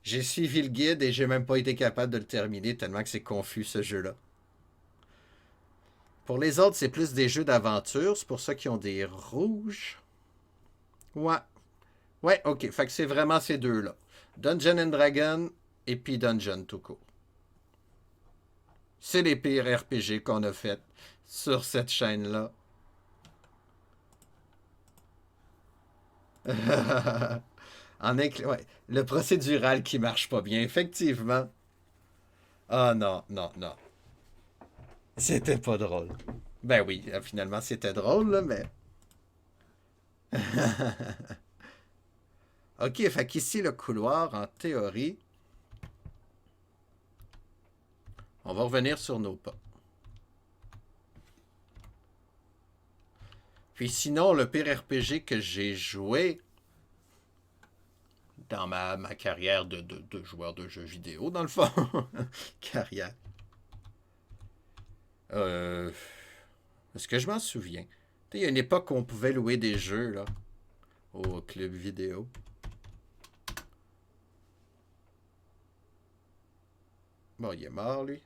J'ai suivi le guide et j'ai même pas été capable de le terminer tellement que c'est confus ce jeu-là. Pour les autres, c'est plus des jeux d'aventure, c'est pour ça qu'ils ont des rouges. Ouais. Ouais, ok. Fait que c'est vraiment ces deux-là. Dungeon and Dragon et puis Dungeon tout court. C'est les pires RPG qu'on a fait sur cette chaîne-là. Ouais, le procédural qui marche pas bien, effectivement. Ah non, non, non. C'était pas drôle. Ben oui, finalement c'était drôle, là, mais. Ok, fait qu'ici le couloir, en théorie, on va revenir sur nos pas. Puis sinon, le pire RPG que j'ai joué dans ma carrière de joueur de jeux vidéo, dans le fond. Carrière. Euh, Est-ce que je m'en souviens? Il y a une époque où on pouvait louer des jeux là, au club vidéo. Bon, il est mort, lui.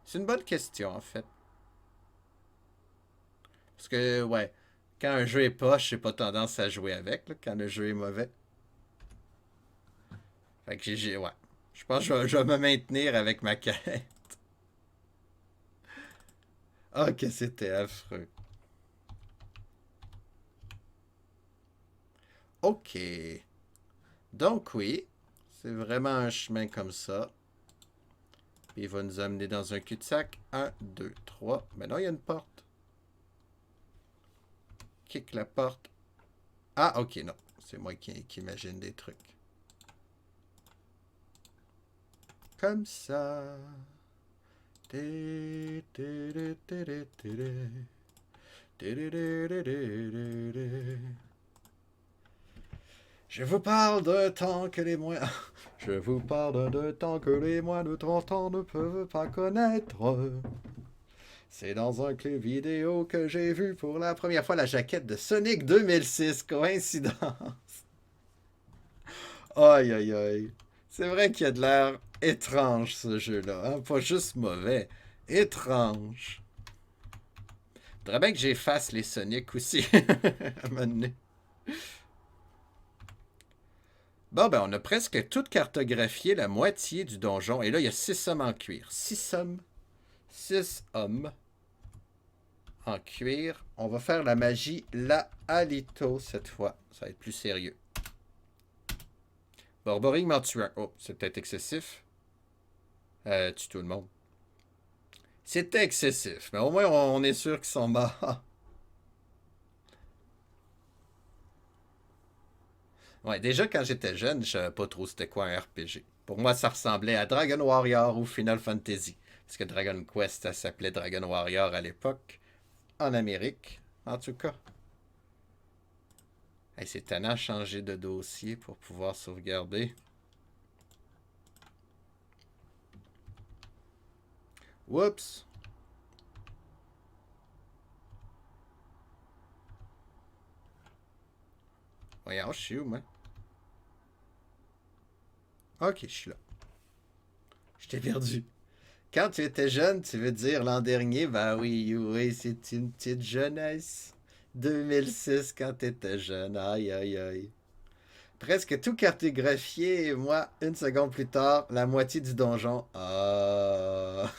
C'est une bonne question, en fait. Parce que, ouais, quand un jeu est poche, j'ai pas tendance à jouer avec, là, quand le jeu est mauvais. Fait que ouais. Je pense que je vais me maintenir avec ma quête. Ah, que c'était affreux. Ok. Donc, oui, c'est vraiment un chemin comme ça. Puis il va nous amener dans un cul-de-sac. Un, deux, trois. Mais non, il y a une porte. Kick la porte. Ah, ok, non. C'est moi qui imagine des trucs. Comme ça. Je vous parle d'un temps que les moins... Je vous parle d'un temps que les moins de 30 ans ne peuvent pas connaître. C'est dans un clip vidéo que j'ai vu pour la première fois la jaquette de Sonic 2006. Coïncidence. Aïe, aïe, aïe. C'est vrai qu'il y a de l'air étrange, ce jeu-là. Hein? Pas juste mauvais. Étrange. Faudrait bien que j'efface les Sonic aussi. À un moment donné. Bon, ben, on a presque tout cartographié la moitié du donjon. Et là, il y a 6 hommes en cuir. 6 hommes. 6 hommes en cuir. On va faire la magie la Alito cette fois. Ça va être plus sérieux. Borboring m'en tue un. Oh, c'est peut-être excessif. Tue tout le monde. C'était excessif, mais au moins on est sûr qu'ils sont morts. Ouais, déjà quand j'étais jeune, je savais pas trop c'était quoi un RPG. Pour moi, ça ressemblait à Dragon Warrior ou Final Fantasy. Parce que Dragon Quest, ça s'appelait Dragon Warrior à l'époque. En Amérique, en tout cas. Hey, c'est tannant de changer de dossier pour pouvoir sauvegarder. Oups. Voyons, je suis où, moi? Ok, je suis là. Je t'ai perdu. Quand tu étais jeune, tu veux dire l'an dernier? Ben oui, oui, c'est une petite jeunesse. 2006, quand tu étais jeune. Aïe, aïe, aïe. Presque tout cartographié, et moi, une seconde plus tard, la moitié du donjon. Ah.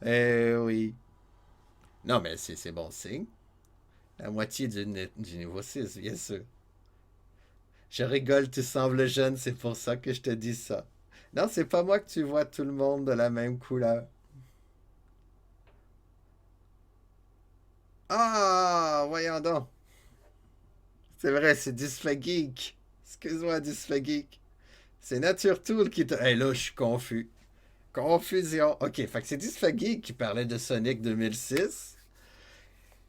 Eh oui. Non, mais c'est bon signe. La moitié du niveau 6, bien sûr. Je rigole, tu sembles jeune, c'est pour ça que je te dis ça. Non, c'est pas moi que tu vois tout le monde de la même couleur. Ah, voyons donc. C'est vrai, c'est Dysphageek. Excuse-moi, Dysphageek. C'est Nature Tool qui te... Hey, là, je suis confus. Confusion. Ok, fait que c'est Dysphageek qui parlait de Sonic 2006.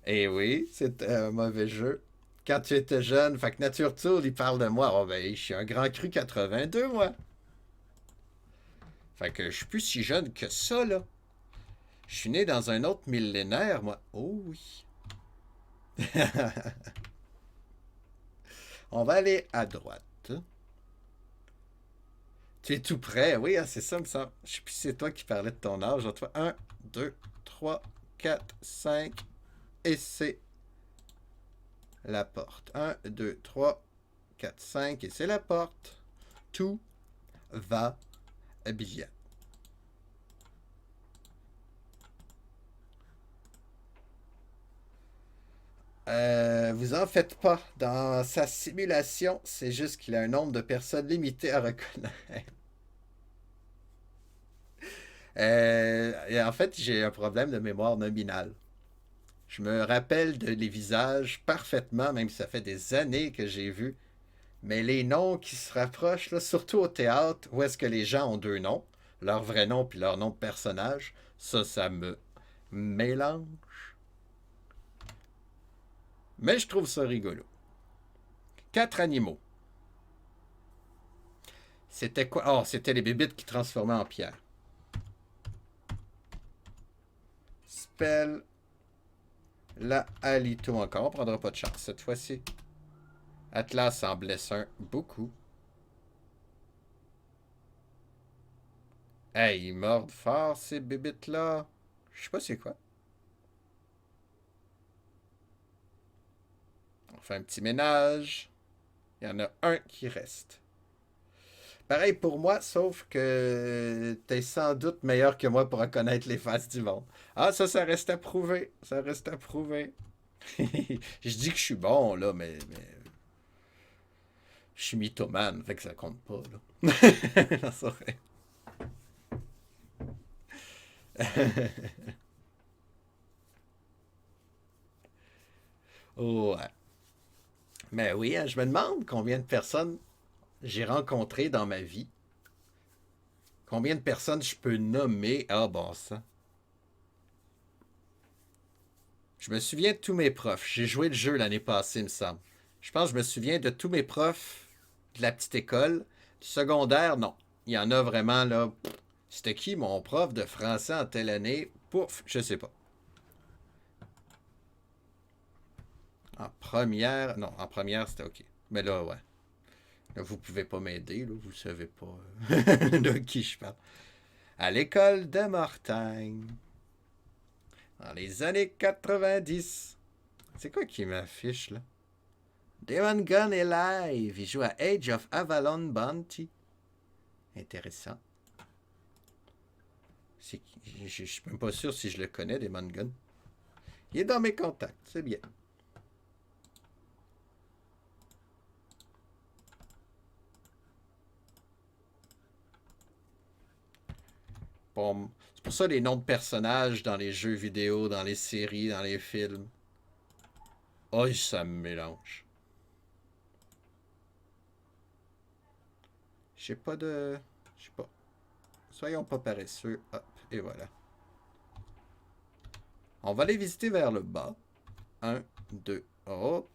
Eh oui, c'est un mauvais jeu. Quand tu étais jeune, fait que Nature Tool, il parle de moi. Oh ben, je suis un grand cru 82, moi. Fait que je suis plus si jeune que ça, là. Je suis né dans un autre millénaire, moi. Oh oui. On va aller à droite. Tu es tout prêt, oui, hein, c'est ça, me semble. Je sais plus si c'est toi qui parlais de ton âge. Toi, 1, 2, 3, 4, 5, et c'est la porte. 1, 2, 3, 4, 5, et c'est la porte. Tout va bien. Vous en faites pas. Dans sa simulation, c'est juste qu'il a un nombre de personnes limité à reconnaître. Et en fait, j'ai un problème de mémoire nominale. Je me rappelle de les visages parfaitement, même si ça fait des années que j'ai vu. Mais les noms qui se rapprochent, là, surtout au théâtre, où est-ce que les gens ont deux noms, leur vrai nom puis leur nom de personnage, ça me mélange. Mais je trouve ça rigolo. Quatre animaux. C'était quoi? Oh, c'était les bébites qui transformaient en pierre. Spell la Alito encore. On prendra pas de chance cette fois-ci. Atlas en blesse un beaucoup. Hey, ils mordent fort ces bébites-là. Je sais pas c'est quoi. On fait un petit ménage. Il y en a un qui reste. Pareil pour moi, sauf que t'es sans doute meilleur que moi pour reconnaître les faces du monde. Ah, ça reste à prouver. Ça reste à prouver. Je dis que je suis bon, là, mais je suis mythomane, fait que ça compte pas, là. Non, c'est vrai. Oh, ouais. Mais oui, hein, je me demande combien de personnes j'ai rencontrées dans ma vie. Combien de personnes je peux nommer? Ah, bon, ça. Je me souviens de tous mes profs. J'ai joué le jeu l'année passée, il me semble. Je pense que je me souviens de tous mes profs de la petite école. Du secondaire, non. Il y en a vraiment, là. C'était qui mon prof de français en telle année? Pouf, je sais pas. En première, non, en première, c'était OK. Mais là, ouais. Là, vous pouvez pas m'aider, là. Vous savez pas de qui je parle. À l'école de Mortagne. Dans les années 90. C'est quoi qui m'affiche, là? Demon Gun est live. Il joue à Age of Avalon Bounty. Intéressant. Je suis même pas sûr si je le connais, Demon Gun. Il est dans mes contacts, c'est bien. Bon, c'est pour ça les noms de personnages dans les jeux vidéo, dans les séries, dans les films. Oh, ça me mélange. J'ai pas de... Je sais pas. Soyons pas paresseux. Hop, et voilà. On va aller visiter vers le bas. Un, deux, hop.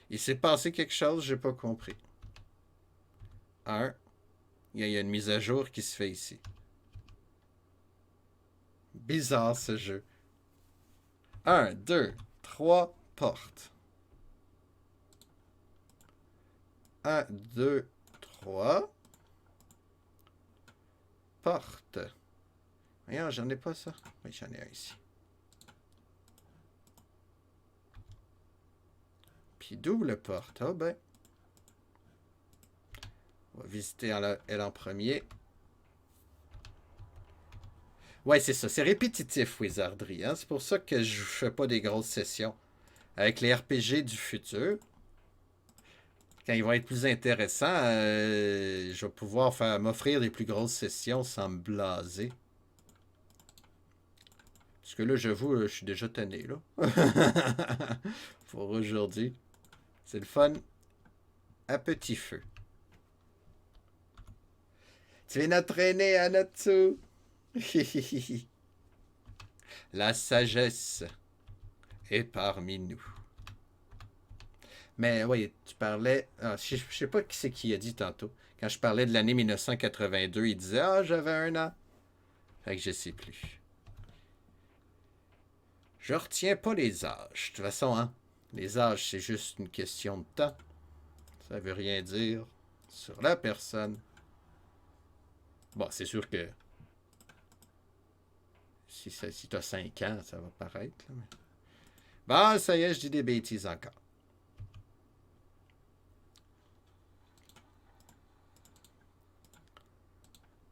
Il s'est passé quelque chose, j'ai pas compris. 1. Il y a une mise à jour qui se fait ici. Bizarre ce jeu. 1, 2, 3 portes. 1, 2, 3 portes. Voyons, j'en ai pas ça. Oui, j'en ai un ici. Puis double porte. Ah ben. On va visiter elle en premier. Ouais, c'est ça. C'est répétitif, Wizardry. Hein? C'est pour ça que je fais pas des grosses sessions. Avec les RPG du futur, quand ils vont être plus intéressants, je vais pouvoir m'offrir des plus grosses sessions sans me blaser. Parce que là, j'avoue, je suis déjà tanné, là. Pour aujourd'hui. C'est le fun à petit feu. Tu viens d'entraîner Anatsu. La sagesse est parmi nous. Mais oui, tu parlais. Je sais pas qui c'est qui a dit tantôt. Quand je parlais de l'année 1982, il disait ah, j'avais 1 an. Fait que je sais plus. Je retiens pas les âges. De toute façon, hein, les âges, c'est juste une question de temps. Ça veut rien dire sur la personne. Bon, c'est sûr que si t'as 5 ans, ça va paraître. Là, mais... Bon, ça y est, je dis des bêtises encore.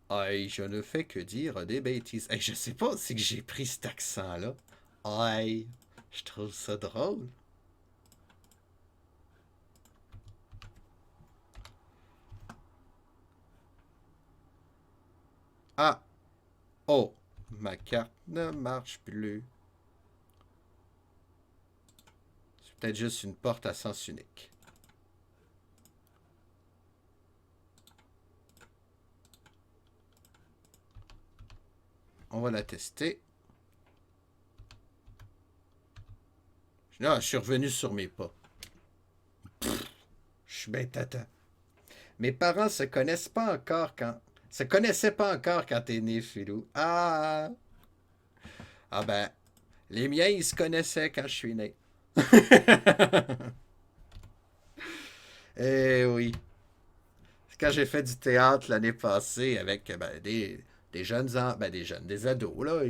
Aïe, je ne fais que dire des bêtises. Hey, je sais pas si j'ai pris cet accent-là. Aïe, je trouve ça drôle. Ah, oh, ma carte ne marche plus. C'est peut-être juste une porte à sens unique. On va la tester. Là, je suis revenu sur mes pas. Je suis bien tata. Mes parents se connaissent pas encore quand... Se connaissaient pas encore quand t'es né, Philou. Ah! Ah ben, les miens, ils se connaissaient quand je suis né. Eh oui. Quand j'ai fait du théâtre l'année passée avec des jeunes, des ados, là,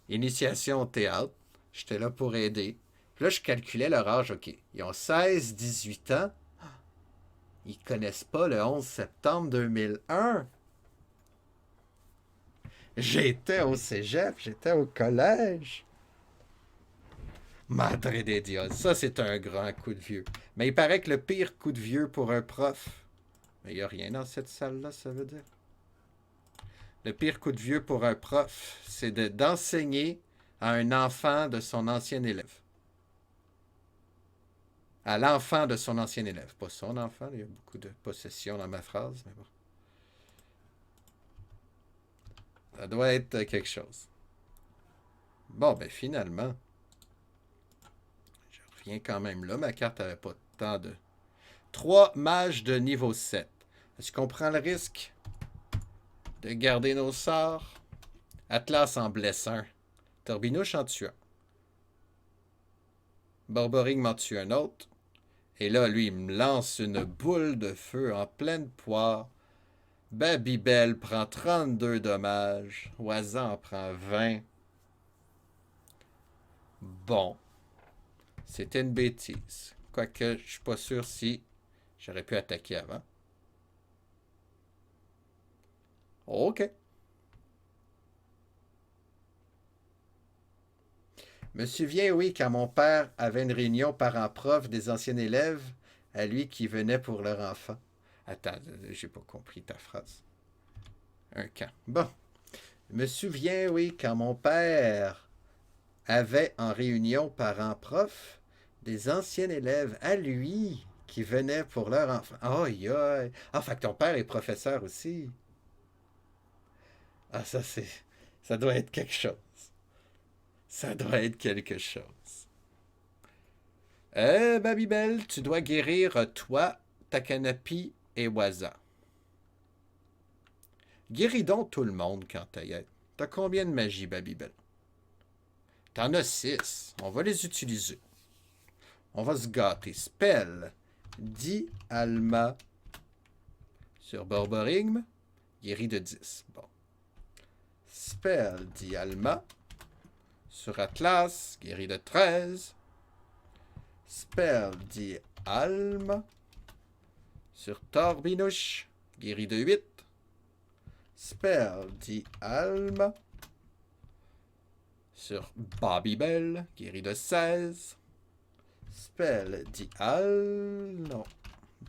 initiation au théâtre, j'étais là pour aider. Puis là, je calculais leur âge, OK. Ils ont 16, 18 ans. Ils connaissent pas le 11 septembre 2001. J'étais au cégep, j'étais au collège. Madre de Dios, ça c'est un grand coup de vieux. Mais il paraît que le pire coup de vieux pour un prof, mais il n'y a rien dans cette salle-là, ça veut dire. Le pire coup de vieux pour un prof, c'est d'enseigner à un enfant de son ancien élève. À l'enfant de son ancien élève. Pas son enfant, il y a beaucoup de possession dans ma phrase, mais bon. Ça doit être quelque chose. Bon, ben finalement, je reviens quand même là. Ma carte n'avait pas tant de... 3 mages de niveau 7. Est-ce qu'on prend le risque de garder nos sorts? Atlas en blesse un. Torbinouche en tue un. Borboring m'en tue un autre. Et là, lui, il me lance une boule de feu en pleine poire. Babybel prend 32 dommages. Oisan en prend 20. Bon. C'était une bêtise. Quoique, je suis pas sûr si j'aurais pu attaquer avant. OK. Me souviens, oui, quand mon père avait une réunion parents-prof des anciens élèves à lui qui venaient pour leur enfant. Attends, j'ai pas compris ta phrase. Un camp. Bon. Me souviens, oui, quand mon père avait en réunion parents-prof des anciens élèves à lui qui venaient pour leur enfant. Aïe, aïe. Ah, fait que ton père est professeur aussi. Ah, ça, c'est... Ça doit être quelque chose. Ça doit être quelque chose. Babybel, tu dois guérir toi, Takanapi et Waza. Guéris donc tout le monde quand t'as y est. T'as combien de magie, Babybel? T'en as 6. On va les utiliser. On va se gâter. Spell. Di Alma. Sur Borborigme. Guéri de 10. Bon. Spell. Di Alma. Sur Atlas. Guéri de 13. Spell. Di Alma. Sur Torbinouche. Guéri de 8. Spell. Di Alma. Sur Babybel. Guéri de 16. Spell non.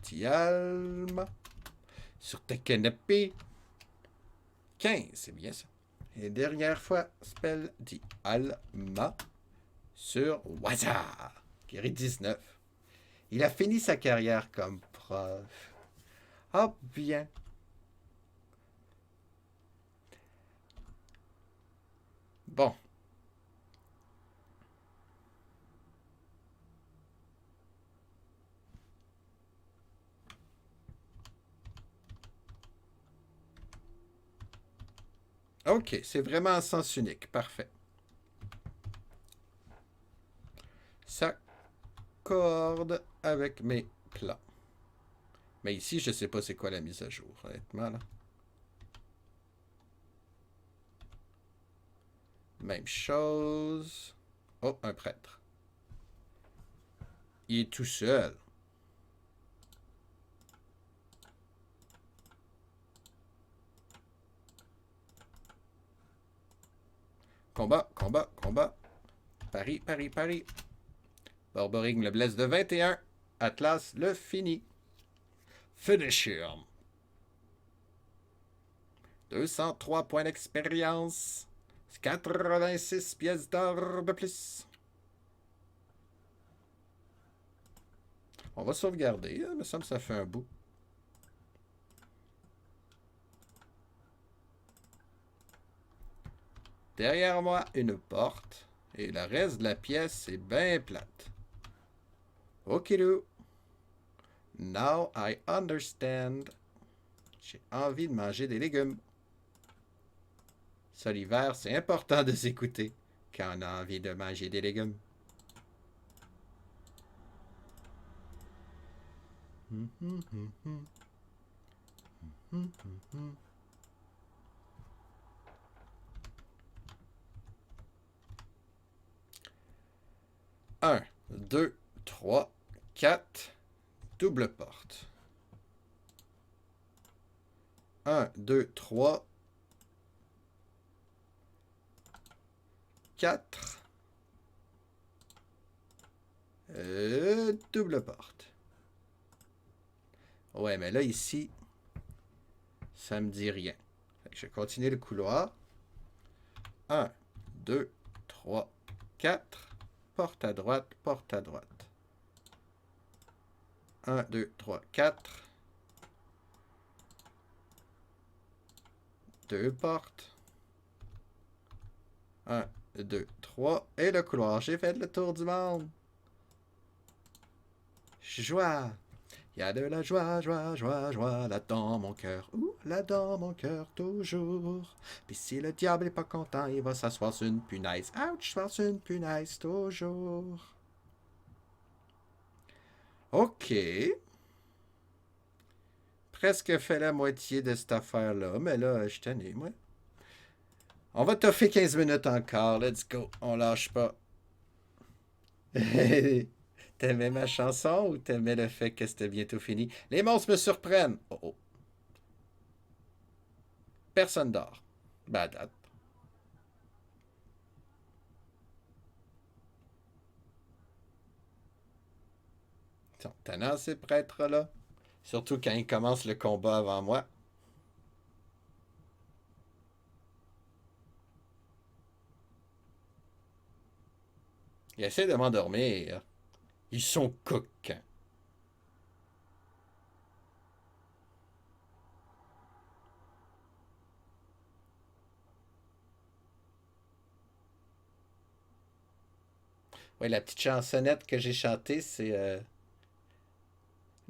Dialma. Sur Tekenepi. 15, c'est bien ça. Et dernière fois, spell Dialma. Sur Waza. Guéri 19. Il a fini sa carrière comme prof. Ah, bien. Bon. Ok, c'est vraiment un sens unique. Parfait. Ça coorde avec mes plans. Mais ici, je sais pas c'est quoi la mise à jour, honnêtement, là. Même chose. Oh, un prêtre. Il est tout seul. Combat, combat, combat. Paris, Paris, Paris. Borborigme le blesse de 21. Atlas le finit. Finish him. 203 points d'expérience. 86 pièces d'or de plus. On va sauvegarder. Il me semble que ça fait un bout. Derrière moi, une porte. Et le reste de la pièce est bien plate. Okidou. Now I understand. J'ai envie de manger des légumes. Ça, l'hiver, c'est important de s'écouter quand on a envie de manger des légumes. Un, deux, trois, quatre. Double porte. 1, 2, 3, 4. Double porte. Ouais, mais là, ici, ça me dit rien. Je vais continuer le couloir. 1, 2, 3, 4. Porte à droite, porte à droite. 1, 2, 3, 4. Deux portes. 1, 2, 3. Et le couloir. J'ai fait le tour du monde. Joie. Il y a de la joie, joie, joie, joie, là dans mon cœur. Ouh, là dans mon cœur, toujours. Puis si le diable est pas content, il va s'asseoir sur une punaise. Ouch, s'asseoir sur une punaise, toujours. Ok. Presque fait la moitié de cette affaire-là, mais là, je tenais, moi. On va toffer 15 minutes encore, let's go. On lâche pas. T'aimais ma chanson ou t'aimais le fait que c'était bientôt fini? Les monstres me surprennent. Oh oh. Personne dort. Ben, à date. Ils sont tannants, ces prêtres-là. Surtout quand ils commencent le combat avant moi. Ils essaient de m'endormir. Ils sont coquins. Oui, la petite chansonnette que j'ai chantée, c'est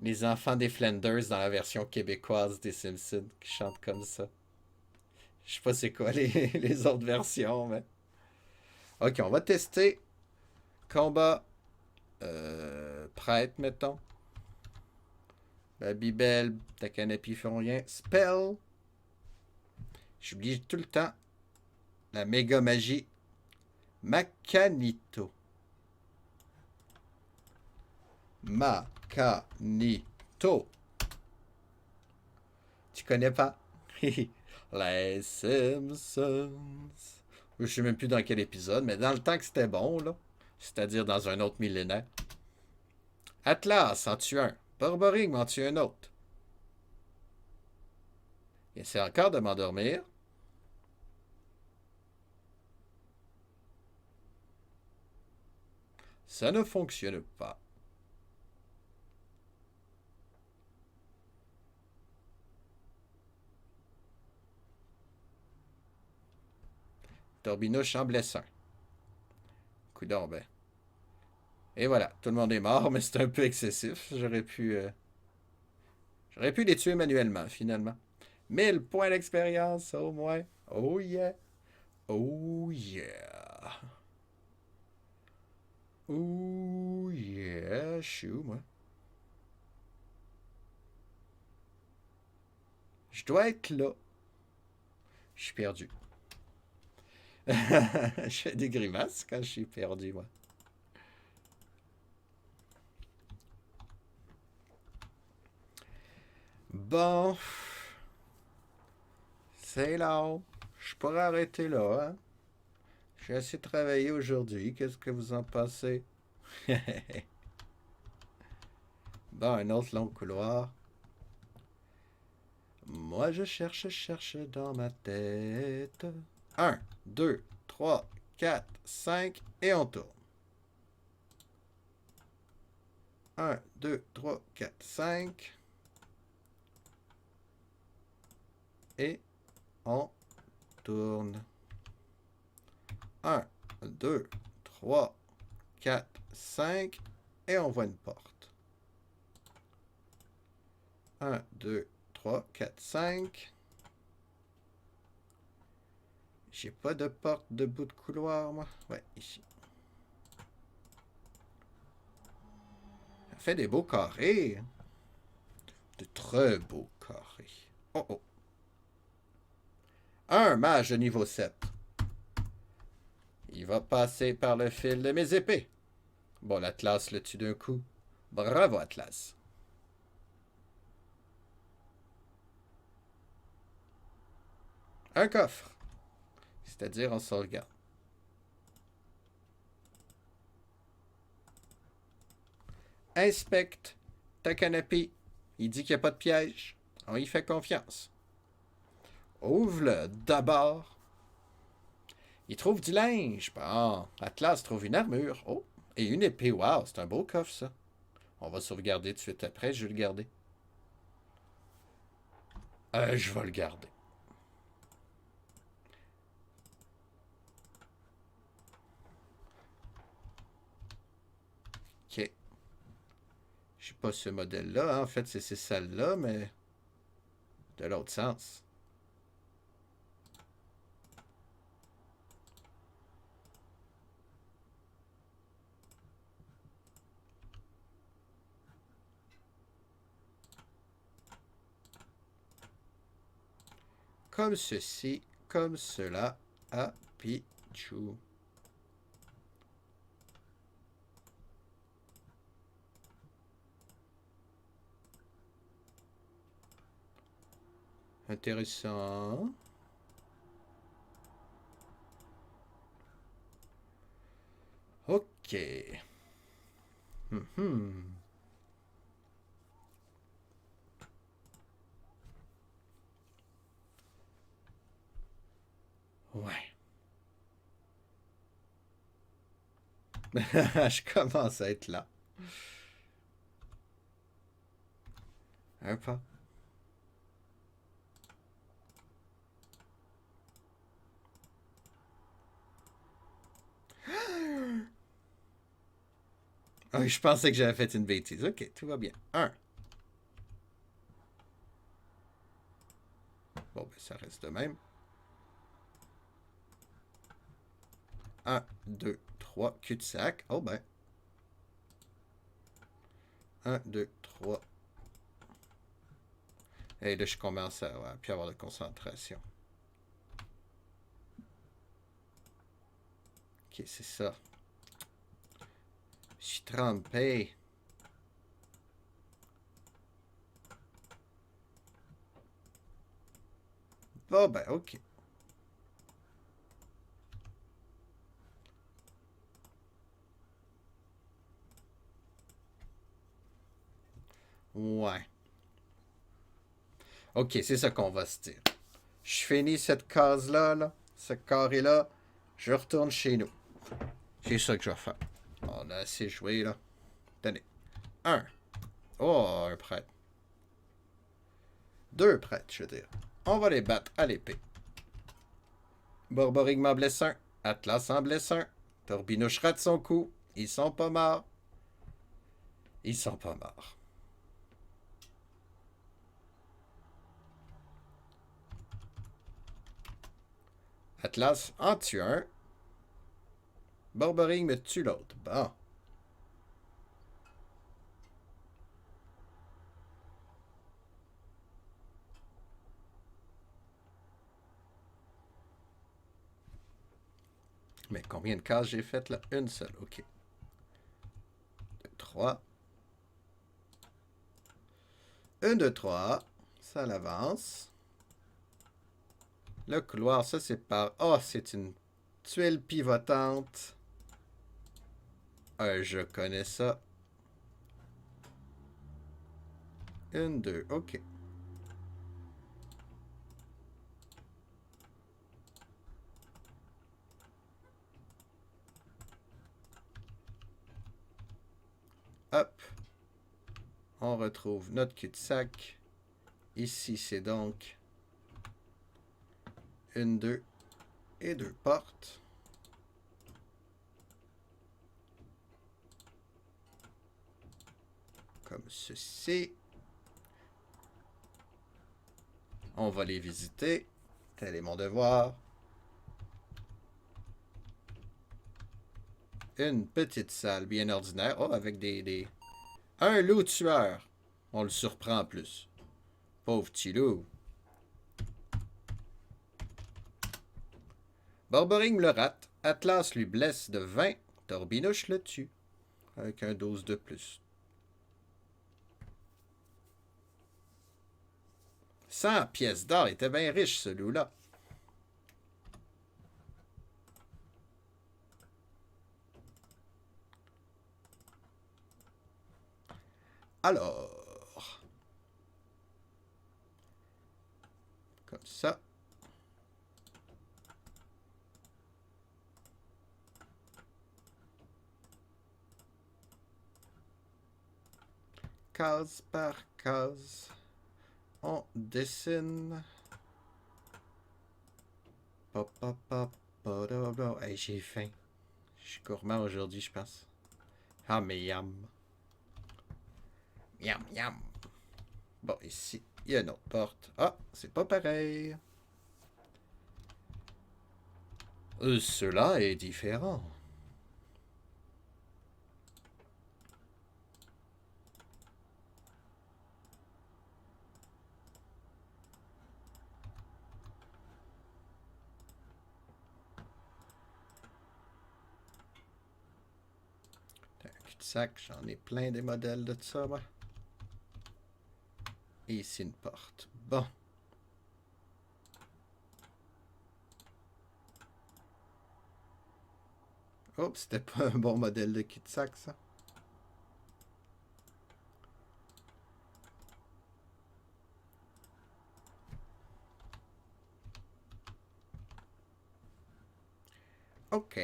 Les enfants des Flanders dans la version québécoise des Simpsons qui chantent comme ça. Je sais pas c'est quoi les autres versions, mais. Ok, on va tester. Combat. Prêtre, mettons. Babybel, Takanapi font rien. Spell. J'oublie tout le temps. La méga magie. Macanito. Macanito. Tu connais pas? Les Simpsons. Je sais même plus dans quel épisode, mais dans le temps que c'était bon, là. C'est-à-dire dans un autre millénaire. Atlas en tue un. Borboring en tue un autre. Il essaie encore de m'endormir. Ça ne fonctionne pas. Torbinouche en blesse un. Coudon, ben. Et voilà, tout le monde est mort, mais c'est un peu excessif. J'aurais pu les tuer manuellement, finalement. 1000 points d'expérience au moins. Oh yeah. Oh yeah. Oh yeah. Je suis où, moi? Je dois être là. Je suis perdu. Je fais des grimaces quand je suis perdu, moi. Bon. C'est long. Je pourrais arrêter là, hein? J'ai assez travaillé aujourd'hui. Qu'est-ce que vous en pensez? Bon, un autre long couloir. Moi, je cherche dans ma tête. Un, 2, 3, 4, 5, et on tourne. Un, 2, 3, 4, 5. Et on tourne. Un, 2, 3, 4, 5. Et on voit une porte. Un, 2, 3, 4, 5. J'ai pas de porte de bout de couloir, moi. Ouais, ici. Ça fait des beaux carrés. De très beaux carrés. Oh oh. Un mage de niveau 7. Il va passer par le fil de mes épées. Bon, l'Atlas le tue d'un coup. Bravo, Atlas. Un coffre. C'est-à-dire on sauvegarde. Inspecte ta canopée. Il dit qu'il n'y a pas de piège. On y fait confiance. Ouvre-le d'abord. Il trouve du linge. Bon, Atlas trouve une armure. Oh, et une épée. Wow, c'est un beau coffre, ça. On va sauvegarder tout de suite après. Je vais le garder. Je vais le garder. Ok. Je sais pas ce modèle-là. Hein. En fait, c'est celle-là, mais de l'autre sens. Comme ceci, comme cela, à Pichou. Intéressant. Ok. Ouais. Je commence à être là. Un pas. Ah, je pensais que j'avais fait une bêtise. Ok, tout va bien. Un, Bon, ben ça reste de même. 1, 2, 3, cul-de-sac. Oh ben. 1, 2, 3. Et là, je commence à ouais, puis avoir de concentration. Ok, c'est ça. Je suis trempé. Bon, ben, ok. Ouais. Ok, c'est ça qu'on va se dire. Je finis cette case-là, là, ce carré-là. Je retourne chez nous. C'est ça que je vais faire. On a assez joué, là. Tenez. 1. Oh, un prêtre. 2 prêtres, je veux dire. On va les battre à l'épée. Borborig m'en blesse un. Atlas en blesse un. Torbinouche rate son coup. Ils sont pas morts. Ils sont pas morts. Atlas en tue un. Borborig me tue l'autre. Bon. Mais combien de cases j'ai faites là? Une seule. Ok. 3. 1, 2, 3. Ça l'avance. Le couloir, ça c'est par... Oh, c'est une tuile pivotante. Je connais ça. 1, 2. Ok. Hop. On retrouve notre cul-de-sac. Ici, c'est donc 1, 2 et 2 portes. Comme ceci. On va les visiter. Tel est mon devoir. Une petite salle bien ordinaire. Oh, avec des... Un loup tueur. On le surprend en plus. Pauvre petit loup. Borboring le rate. Atlas lui blesse de 20. Torbinouche le tue. Avec un 12 de plus. 100 pièces d'or. Il était bien riche, ce loup-là. Alors... Comme ça. Case par case. On dessine. Pop, pop, pop, pop, hey, j'ai faim. Je suis gourmand aujourd'hui, je pense. Ah, mais yam. Yam, yam. Bon, ici, il y a une autre porte. Ah, c'est pas pareil. Cela est différent. Un cul-de-sac, j'en ai plein des modèles de ça, moi. Et ici, une porte. Bon. Oh, c'était pas un bon modèle de cul-de-sac, ça. OK.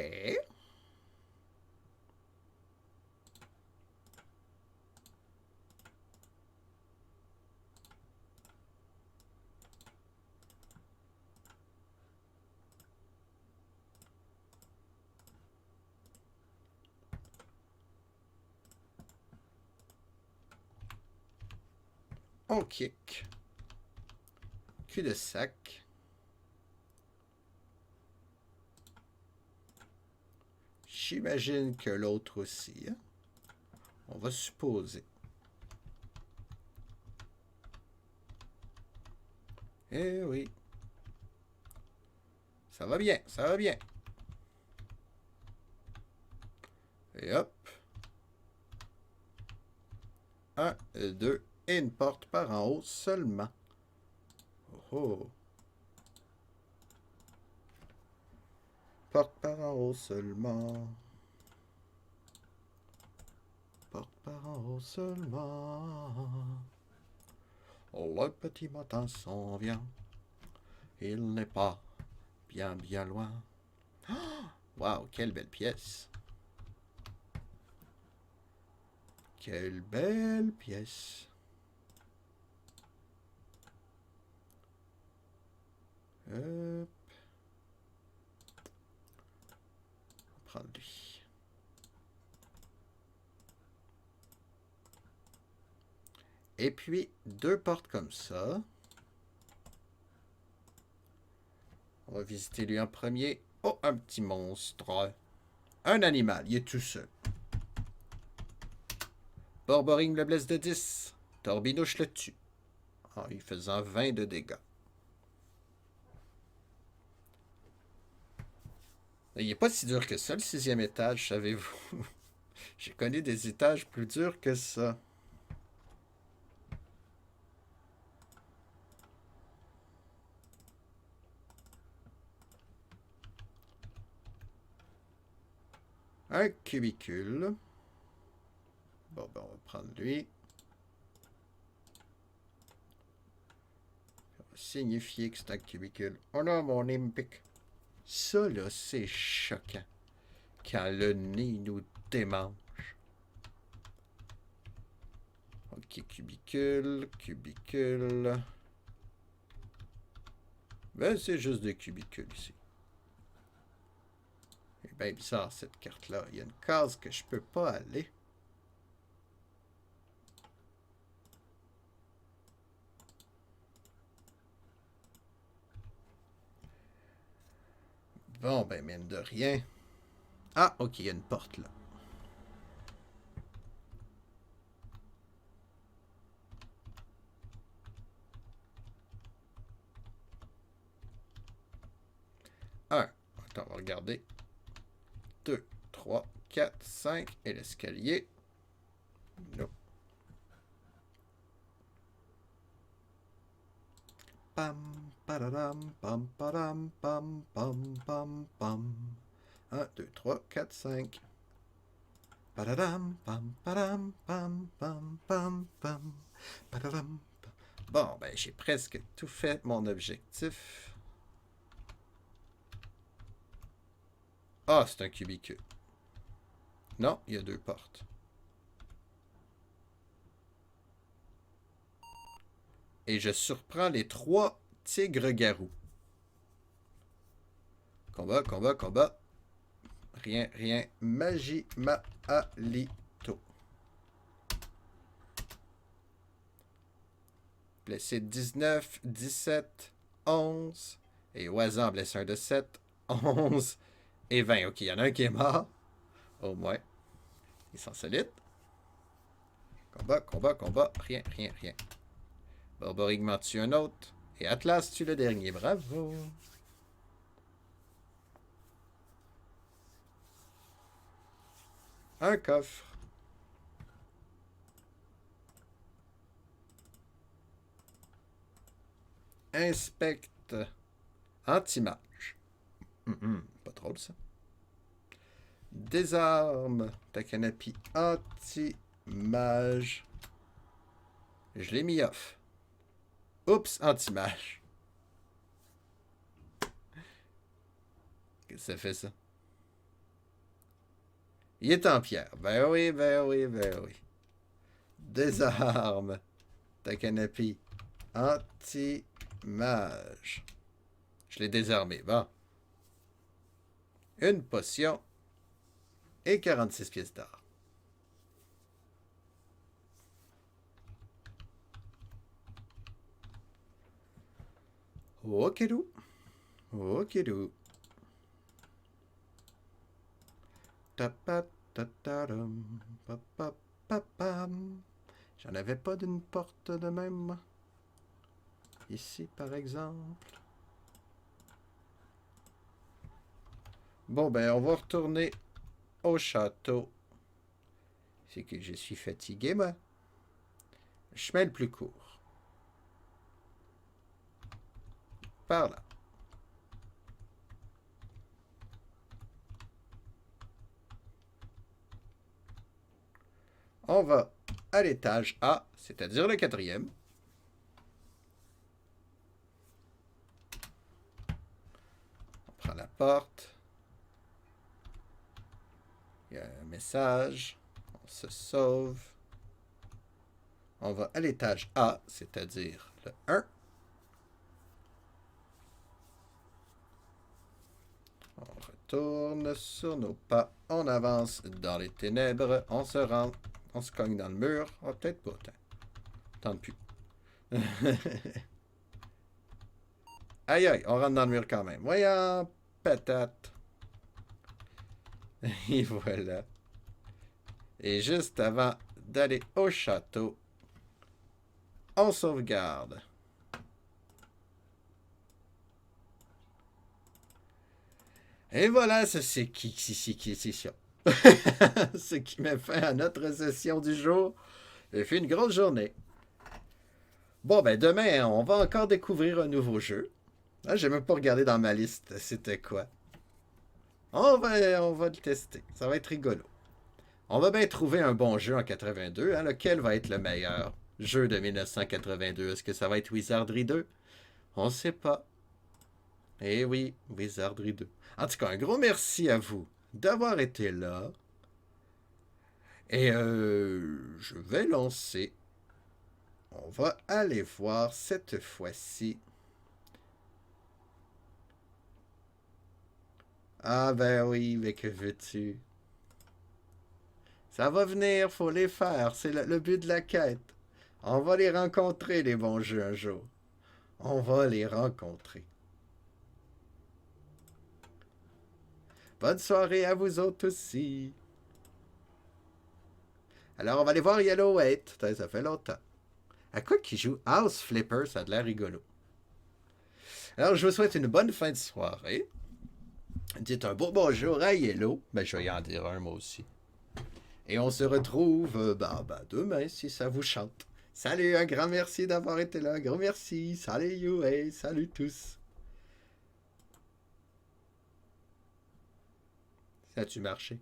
On kick. cul-de-sac. J'imagine que l'autre aussi. Hein? On va supposer. Eh oui. Ça va bien, ça va bien. Et hop. 1, 2, et une porte par en haut seulement. Oh oh. Porte par en haut seulement. Porte par en haut seulement. Le petit matin s'en vient. Il n'est pas bien bien loin. Waouh, quelle belle pièce. Quelle belle pièce. Hop. On va prendre lui. Et puis, 2 portes comme ça. On va visiter lui en premier. Oh, un petit monstre. Un animal, il est tout seul. Borborygme le blesse de 10. Torbinouche le tue. En lui faisant 20 de dégâts. Il n'est pas si dur que ça, le 6e étage, savez-vous? J'ai connu des étages plus durs que ça. Un cubicule. Bon, ben, on va prendre lui. On va signifier que c'est un cubicule. Oh non, mon impic. Ça, là, c'est choquant. Quand le nez nous démange. Ok, cubicule, cubicule. Ben, c'est juste des cubicules ici. C'est bien bizarre, cette carte-là. Il y a une case que je peux pas aller. Bon, ben, mine de rien. Ah, ok, il y a une porte, là. Un. Attends, on va regarder. 2, 3, 4, 5. Et l'escalier. Non. Pam, padadam, pam, padam, pam, pam, pam, pam. 1, 2, 3, 4, 5. Padadam, pam, padam, pam, pam, pam, pam. Padadam, pam. Bon, ben, j'ai presque tout fait mon objectif. Ah, c'est un cubicule. Non, il y a 2 portes. Et je surprends les 3 tigres-garous. Combat, combat, combat. Rien, rien. Magie, maalito. Blessé 19, 17, 11. Et Oisan blessé un de 7, 11 et 20. Ok, il y en a un qui est mort. Au moins. Ils sont solides. Combat, combat, combat. Rien, rien, rien. Borborygme en tue un autre. Et Atlas tue le dernier. Bravo. Un coffre. Inspecte. Anti-mage. Pas drôle ça. Désarme ta canopie anti-mage. Je l'ai mis off. Oups, anti-mage. Qu'est-ce que ça fait ça? Il est en pierre. Ben oui, ben oui, ben oui. Désarme ta canopie anti-mage. Je l'ai désarmé. Bon. Une potion et 46 pièces d'or. Okidou. Okidou. Tapatataram. Papapapam. J'en avais pas d'une porte de même. Ici, par exemple. Bon, ben, on va retourner au château. C'est que je suis fatigué, moi. Chemin le plus court. Par là. On va à l'étage A, c'est-à-dire le 4e. On prend la porte. Il y a un message. On se sauve. On va à l'étage A, c'est-à-dire le 1. On retourne sur nos pas. On avance dans les ténèbres. On se rend. On se cogne dans le mur. Oh, peut-être pas. Tente plus. Aïe aïe, on rentre dans le mur quand même. Voyons, patate. Et voilà. Et juste avant d'aller au château, on sauvegarde. Et voilà, c'est ça. Ce qui met fin à notre session du jour. J'ai fait une grosse journée. Bon, ben demain, on va encore découvrir un nouveau jeu. Ah, j'ai même pas regardé dans ma liste c'était quoi. On va le tester. Ça va être rigolo. On va bien trouver un bon jeu en 82. Hein, lequel va être le meilleur jeu de 1982? Est-ce que ça va être Wizardry 2? On ne sait pas. Eh oui, Wizardry 2. En tout cas, un gros merci à vous d'avoir été là. Et je vais lancer. On va aller voir cette fois-ci. Ah ben oui, mais que veux-tu? Ça va venir, faut les faire. C'est le but de la quête. On va les rencontrer, les bons jeux, un jour. On va les rencontrer. Bonne soirée à vous autres aussi. Alors, on va aller voir Yellow 8. Ça fait longtemps. À quoi qu'il joue House Flipper, ça a l'air rigolo. Alors, je vous souhaite une bonne fin de soirée. Dites un beau bonjour à Yellow. Ben, je vais y en dire un, moi aussi. Et on se retrouve demain, si ça vous chante. Salut, un grand merci d'avoir été là. Un gros merci. Salut, you, hey, salut tous. Ça a-tu marché?